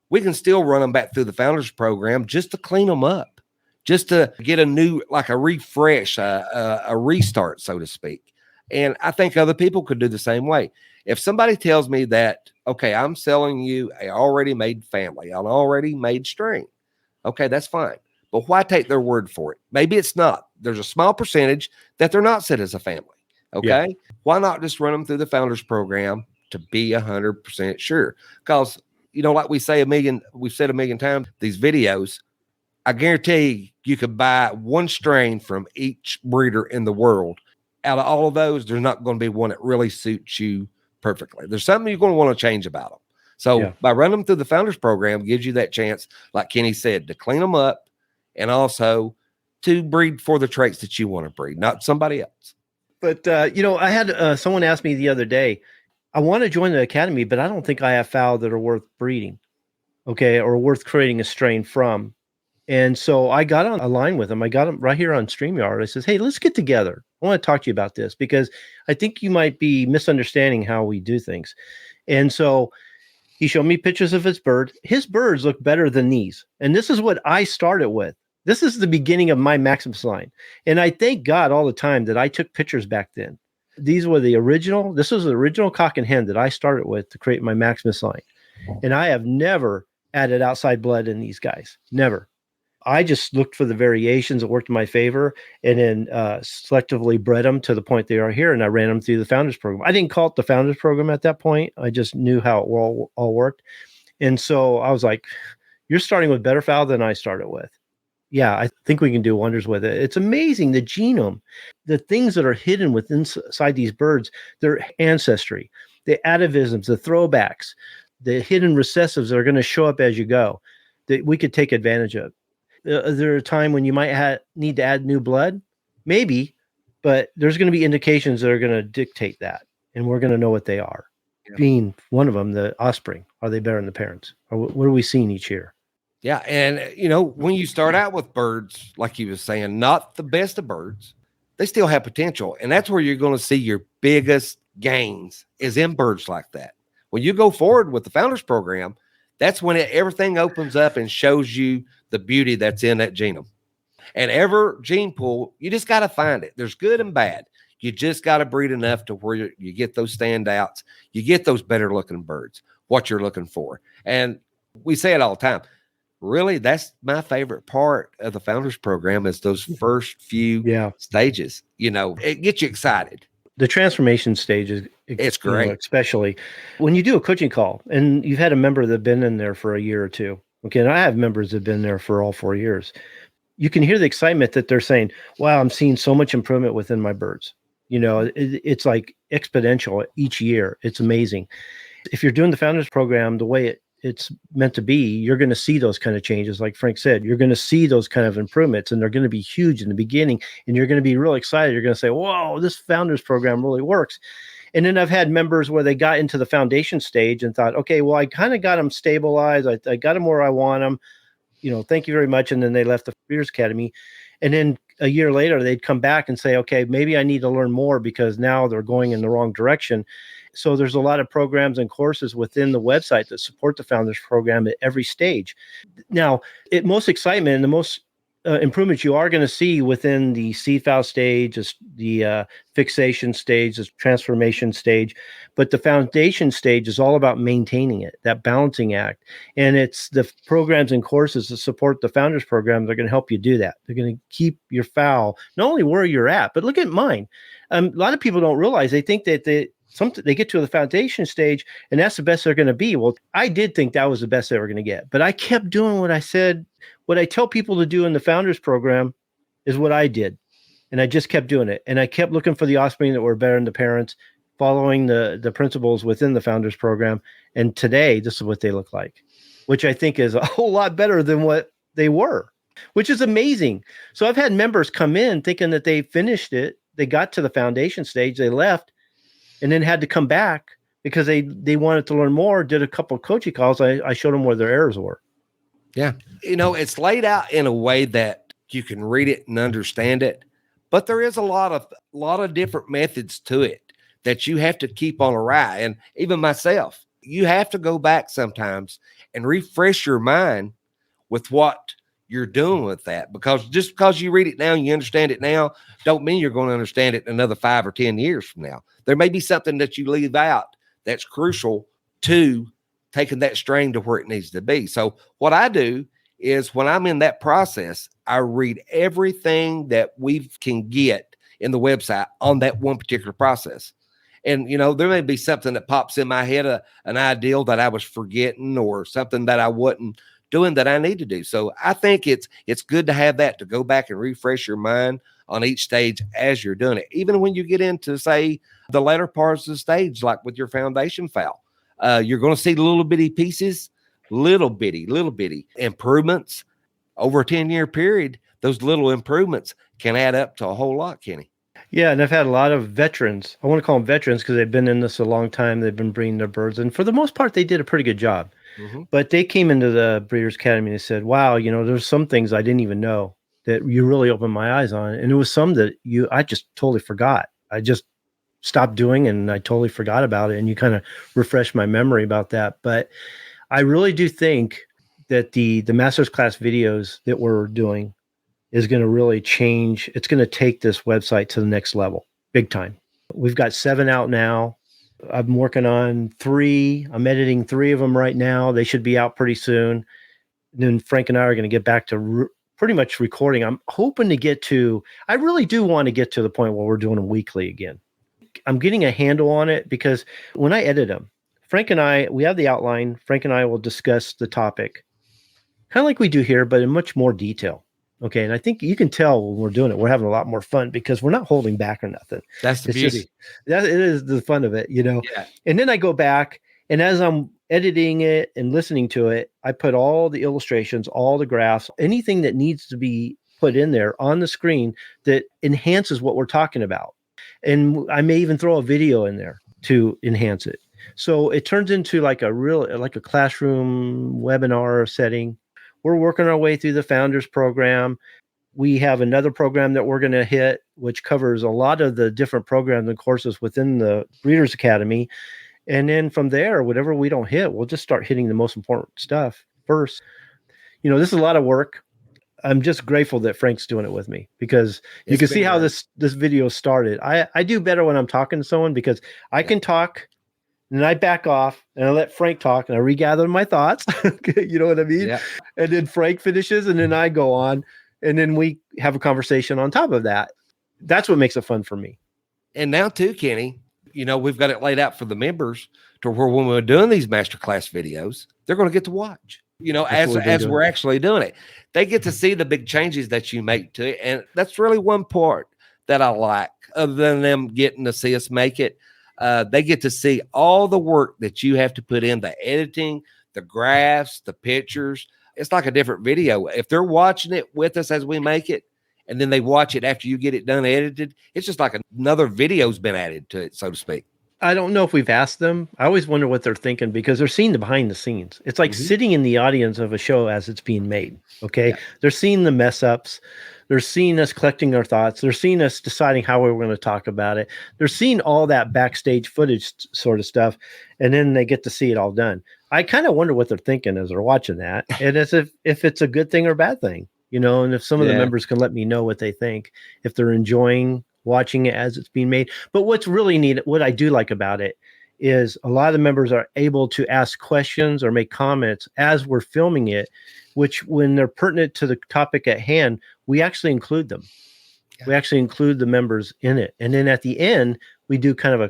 Speaker 4: we can still run them back through the Founders Program just to clean them up, just to get a new, like a refresh, a restart, so to speak. And I think other people could do the same way. If somebody tells me that, okay, I'm selling you a already made family, an already made strain, okay, that's fine. But why take their word for it? Maybe it's not. There's a small percentage that they're not set as a family. Okay. Yeah. Why not just run them through the Founders Program to be 100% sure? Because, you know, like we've said a million times, these videos, I guarantee you could buy one strain from each breeder in the world. Out of all of those, there's not going to be one that really suits you perfectly. There's something you're going to want to change about them. So by running them through the Founders Program gives you that chance, like Kenny said, to clean them up and also to breed for the traits that you want to breed, not somebody else.
Speaker 2: But, you know, I had someone ask me the other day, I want to join the academy, but I don't think I have fowl that are worth breeding, okay, or worth creating a strain from. And so I got on a line with him. I got him right here on StreamYard. I says, hey, let's get together. I want to talk to you about this because I think you might be misunderstanding how we do things. And so he showed me pictures of his bird. His birds look better than these. And this is what I started with. This is the beginning of my Maximus line. And I thank God all the time that I took pictures back then. These were the original. This was the original cock and hen that I started with to create my Maximus line. And I have never added outside blood in these guys. Never. I just looked for the variations that worked in my favor and then selectively bred them to the point they are here. And I ran them through the Founders Program. I didn't call it the Founders Program at that point. I just knew how it all worked. And so I was like, you're starting with better fowl than I started with. Yeah, I think we can do wonders with it. It's amazing, the genome, the things that are hidden within inside these birds, their ancestry, the atavisms, the throwbacks, the hidden recessives that are going to show up as you go, that we could take advantage of. Is there a time when you might need to add new blood? Maybe, but there's going to be indications that are going to dictate that, and we're going to know what they are. Yeah. Being one of them, the offspring, are they better than the parents? Or what are we seeing each year?
Speaker 4: Yeah, and, you know, when you start out with birds, like he was saying, not the best of birds, they still have potential, and that's where you're going to see your biggest gains is in birds like that. When you go forward with the Founders Program, that's when everything opens up and shows you the beauty that's in that genome. And every gene pool, you just got to find it. There's good and bad. You just got to breed enough to where you get those standouts, you get those better looking birds, what you're looking for. And we say it all the time. Really, that's my favorite part of the Founders Program is those first few stages. You know, it gets you excited.
Speaker 2: The transformation stage is
Speaker 4: it's great,
Speaker 2: especially when you do a coaching call and you've had a member that's been in there for a year or two. Okay, and I have members that have been there for all 4 years. You can hear the excitement that they're saying, wow, I'm seeing so much improvement within my birds. You know, it's like exponential each year. It's amazing. If you're doing the Founders Program the way it's meant to be, you're going to see those kind of changes. Like Frank said, you're going to see those kind of improvements, and they're going to be huge in the beginning, and you're going to be real excited. You're going to say, whoa, this Founders Program really works. And then I've had members where they got into the foundation stage and thought, okay, well, I kind of got them stabilized. I got them where I want them. You know, thank you very much. And then they left the Breeders' Academy. And then a year later, they'd come back and say, okay, maybe I need to learn more because now they're going in the wrong direction. So there's a lot of programs and courses within the website that support the Founders Program at every stage. Now, most excitement and the most improvements you are going to see within the seed fowl stage, the fixation stage, the transformation stage, but the foundation stage is all about maintaining it, that balancing act. And it's the programs and courses that support the Founders Program that are going to help you do that. They're going to keep your fowl not only where you're at, but look at mine. A lot of people don't realize, they think that they get to the foundation stage and that's the best they're going to be. Well, I did think that was the best they were going to get, but I kept doing what I said. What I tell people to do in the Founders Program is what I did. And I just kept doing it. And I kept looking for the offspring that were better than the parents, following the principles within the Founders Program. And today, this is what they look like, which I think is a whole lot better than what they were, which is amazing. So I've had members come in thinking that they finished it. They got to the foundation stage, they left, and then had to come back because they wanted to learn more, did a couple of coaching calls. I showed them where their errors were.
Speaker 4: Yeah. You know, it's laid out in a way that you can read it and understand it, but there is a lot of different methods to it that you have to keep on a right. And even myself, you have to go back sometimes and refresh your mind with what you're doing with that, because just because you read it now and you understand it now, don't mean you're going to understand it in another 5 or 10 years from now. There may be something that you leave out that's crucial to taking that strain to where it needs to be. So what I do is when I'm in that process, I read everything that we can get in the website on that one particular process. And, you know, there may be something that pops in my head, an ideal that I was forgetting or something that I wasn't doing that I need to do. So I think it's good to have that, to go back and refresh your mind on each stage as you're doing it. Even when you get into, say, the later parts of the stage, like with your foundation fowl, you're going to see little bitty pieces, little bitty improvements over a 10-year period. Those little improvements can add up to a whole lot, Kenny.
Speaker 2: Yeah, and I've had a lot of veterans. I want to call them veterans because they've been in this a long time. They've been breeding their birds, and for the most part, they did a pretty good job. Mm-hmm. But they came into the Breeders' Academy and they said, wow, you know, there's some things I didn't even know that you really opened my eyes on. And it was some that I just totally forgot. I just stopped doing and I totally forgot about it. And you kind of refreshed my memory about that. But I really do think that the master's class videos that we're doing is going to really change. It's going to take this website to the next level, big time. We've got 7 out now. I'm working on 3. I'm editing 3 of them right now. They should be out pretty soon. And then Frank and I are going to get back to pretty much recording. I'm hoping to get to, I really do want to get to the point where we're doing them weekly again. I'm getting a handle on it because when I edit them, Frank and I, we have the outline. Frank and I will discuss the topic, kind of like we do here, but in much more detail. Okay. And I think you can tell when we're doing it, we're having a lot more fun because we're not holding back or nothing.
Speaker 4: That's the beauty.
Speaker 2: It is the fun of it, you know? Yeah. And then I go back, and as I'm editing it and listening to it, I put all the illustrations, all the graphs, anything that needs to be put in there on the screen that enhances what we're talking about. And I may even throw a video in there to enhance it. So it turns into like a classroom webinar setting. We're working our way through the Founders Program. We have another program that we're going to hit, which covers a lot of the different programs and courses within the Breeders' Academy. And then from there, whatever we don't hit, we'll just start hitting the most important stuff first. You know, this is a lot of work. I'm just grateful that Frank's doing it with me, because you
Speaker 4: It's
Speaker 2: can see
Speaker 4: been
Speaker 2: how
Speaker 4: great.
Speaker 2: this video started. I do better when I'm talking to someone, because I can talk and then I back off and I let Frank talk and I regather my thoughts. You know what I mean?
Speaker 4: Yeah.
Speaker 2: And then Frank finishes and then I go on and then we have a conversation on top of that. That's what makes it fun for me.
Speaker 4: And now too, Kenny, we've got it laid out for the members to where when we're doing these masterclass videos, they're going to get to watch,
Speaker 2: That's what they're
Speaker 4: as
Speaker 2: doing.
Speaker 4: we're actually doing it. They get to see the big changes that you make to it. And that's really one part that I like, other than them getting to see us make it. They get to see all the work that you have to put in, the editing, the graphs, the pictures. It's like a different video. If they're watching it with us as we make it, and then they watch it after you get it done edited, it's just like another video's been added to it, so to speak.
Speaker 2: I don't know if we've asked them. I always wonder what they're thinking, because they're seeing the behind the scenes. It's like sitting in the audience of a show as it's being made. Okay.
Speaker 4: Yeah.
Speaker 2: They're seeing the mess ups. They're seeing us collecting our thoughts. They're seeing us deciding how we're going to talk about it. They're seeing all that backstage footage sort of stuff. And then they get to see it all done. I kind of wonder what they're thinking as they're watching that. And as if it's a good thing or bad thing, and if some of the
Speaker 4: Yeah.
Speaker 2: members can let me know what they think, if they're enjoying watching it as it's being made. But what's really neat, what I do like about it, is a lot of the members are able to ask questions or make comments as we're filming it, which when they're pertinent to the topic at hand, we actually include them.
Speaker 4: Yeah.
Speaker 2: We actually include the members in it. And then at the end, we do kind of
Speaker 4: A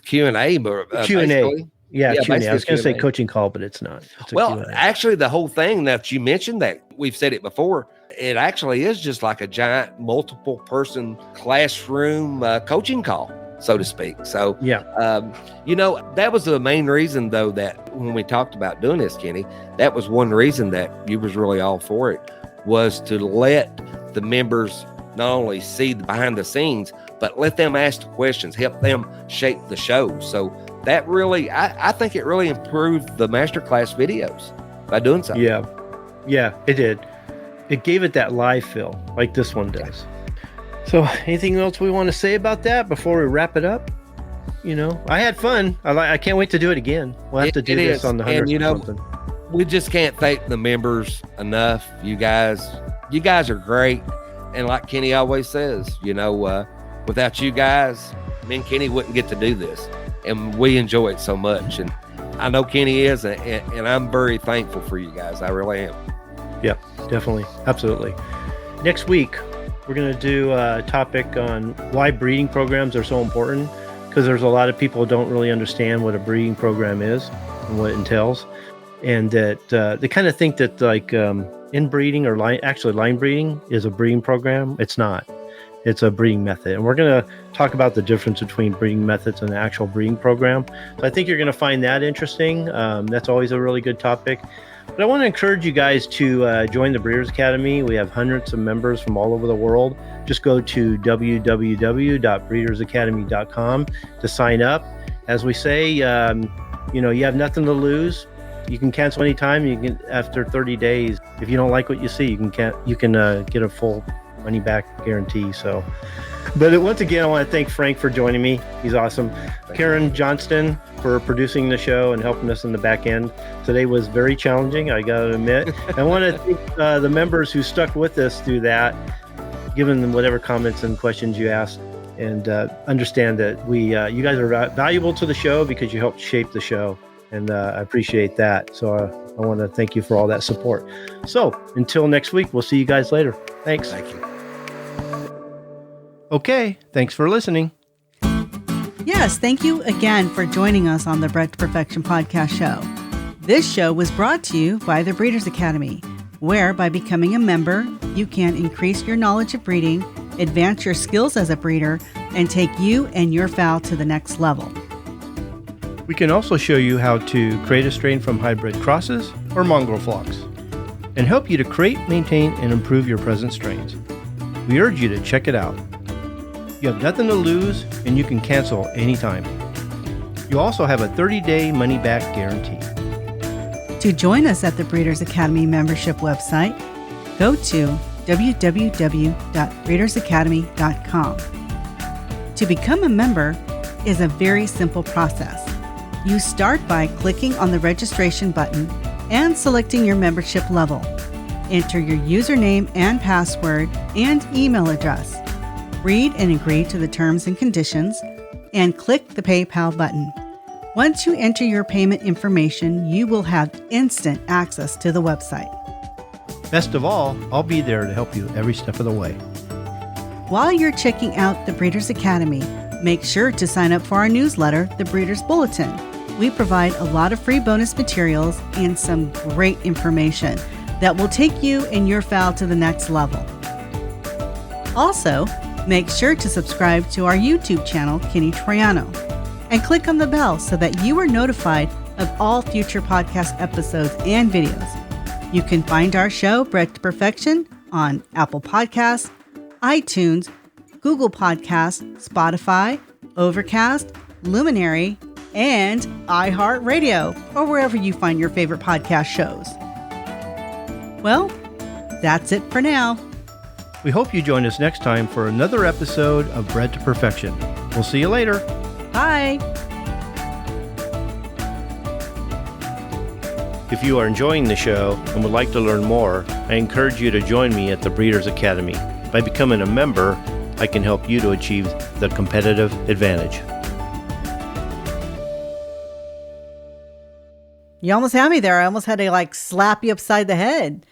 Speaker 4: Q&A.
Speaker 2: Q&A.
Speaker 4: Basically.
Speaker 2: Yeah, Q&A. I
Speaker 4: basically
Speaker 2: was going to say
Speaker 4: Q&A.
Speaker 2: coaching call, but it's not. It's a
Speaker 4: Well,
Speaker 2: Q&A.
Speaker 4: actually, the whole thing that you mentioned, that we've said it before, it actually is just like a giant multiple person classroom coaching call, so to speak. So,
Speaker 2: Yeah.
Speaker 4: that was the main reason, though, that when we talked about doing this, Kenny, that was one reason that you was really all for it, was to let the members not only see the behind the scenes, but let them ask the questions, help them shape the show. So that really, I think it really improved the masterclass videos by doing so.
Speaker 2: Yeah. Yeah, it did. It gave it that live feel like this one does. So anything else we want to say about that before we wrap it up? I had fun. I can't wait to do it again. We'll have to do
Speaker 4: It
Speaker 2: this
Speaker 4: is.
Speaker 2: on the
Speaker 4: And,
Speaker 2: 100th or something.
Speaker 4: We just can't thank the members enough. You guys are great. And like Kenny always says, without you guys, me and Kenny wouldn't get to do this. And we enjoy it so much. And I know Kenny is, and I'm very thankful for you guys. I really am.
Speaker 2: Yeah, definitely. Absolutely. Next week, we're going to do a topic on why breeding programs are so important, because there's a lot of people who don't really understand what a breeding program is and what it entails. And that they kind of think that inbreeding or line breeding is a breeding program. It's not. It's a breeding method. And we're going to talk about the difference between breeding methods and the actual breeding program. So I think you're going to find that interesting. That's always a really good topic. But I want to encourage you guys to join the Breeders Academy. We have hundreds of members from all over the world. Just go to www.breedersacademy.com to sign up. As we say, you have nothing to lose. You can cancel anytime. You can, after 30 days, if you don't like what you see, you can get a full money back guarantee. So, but once again, I want to thank Frank for joining me. He's awesome. Karen Johnston for producing the show and helping us in the back end. Today was very challenging, I got to admit. I want to thank the members who stuck with us through that, given them whatever comments and questions you asked, and understand that you guys are valuable to the show because you helped shape the show. And I appreciate that. So I want to thank you for all that support. So until next week, we'll see you guys later. Thanks.
Speaker 4: Thank you.
Speaker 2: Okay. Thanks for listening.
Speaker 1: Yes, thank you again for joining us on the Bred to Perfection podcast show. This show was brought to you by the Breeders Academy, where by becoming a member, you can increase your knowledge of breeding, advance your skills as a breeder, and take you and your fowl to the next level.
Speaker 2: We can also show you how to create a strain from hybrid crosses or mongrel flocks and help you to create, maintain, and improve your present strains. We urge you to check it out. You have nothing to lose and you can cancel anytime. You also have a 30-day money-back guarantee.
Speaker 1: To join us at the Breeders Academy membership website, go to www.breedersacademy.com. To become a member is a very simple process. You start by clicking on the registration button and selecting your membership level. Enter your username and password and email address. Read and agree to the terms and conditions, and click the PayPal button. Once you enter your payment information, you will have instant access to the website.
Speaker 2: Best of all, I'll be there to help you every step of the way.
Speaker 1: While you're checking out the Breeders Academy, make sure to sign up for our newsletter, The Breeders Bulletin. We provide a lot of free bonus materials and some great information that will take you and your fowl to the next level. Also, make sure to subscribe to our YouTube channel, Kenny Troiano, and click on the bell so that you are notified of all future podcast episodes and videos. You can find our show, Bred to Perfection, on Apple Podcasts, iTunes, Google Podcasts, Spotify, Overcast, Luminary, and iHeartRadio, or wherever you find your favorite podcast shows. Well, that's it for now.
Speaker 2: We hope you join us next time for another episode of Bred to Perfection. We'll see you later.
Speaker 1: Bye.
Speaker 2: If you are enjoying the show and would like to learn more, I encourage you to join me at the Breeders Academy. By becoming a member, I can help you to achieve the competitive advantage.
Speaker 1: You almost had me there. I almost had to slap you upside the head.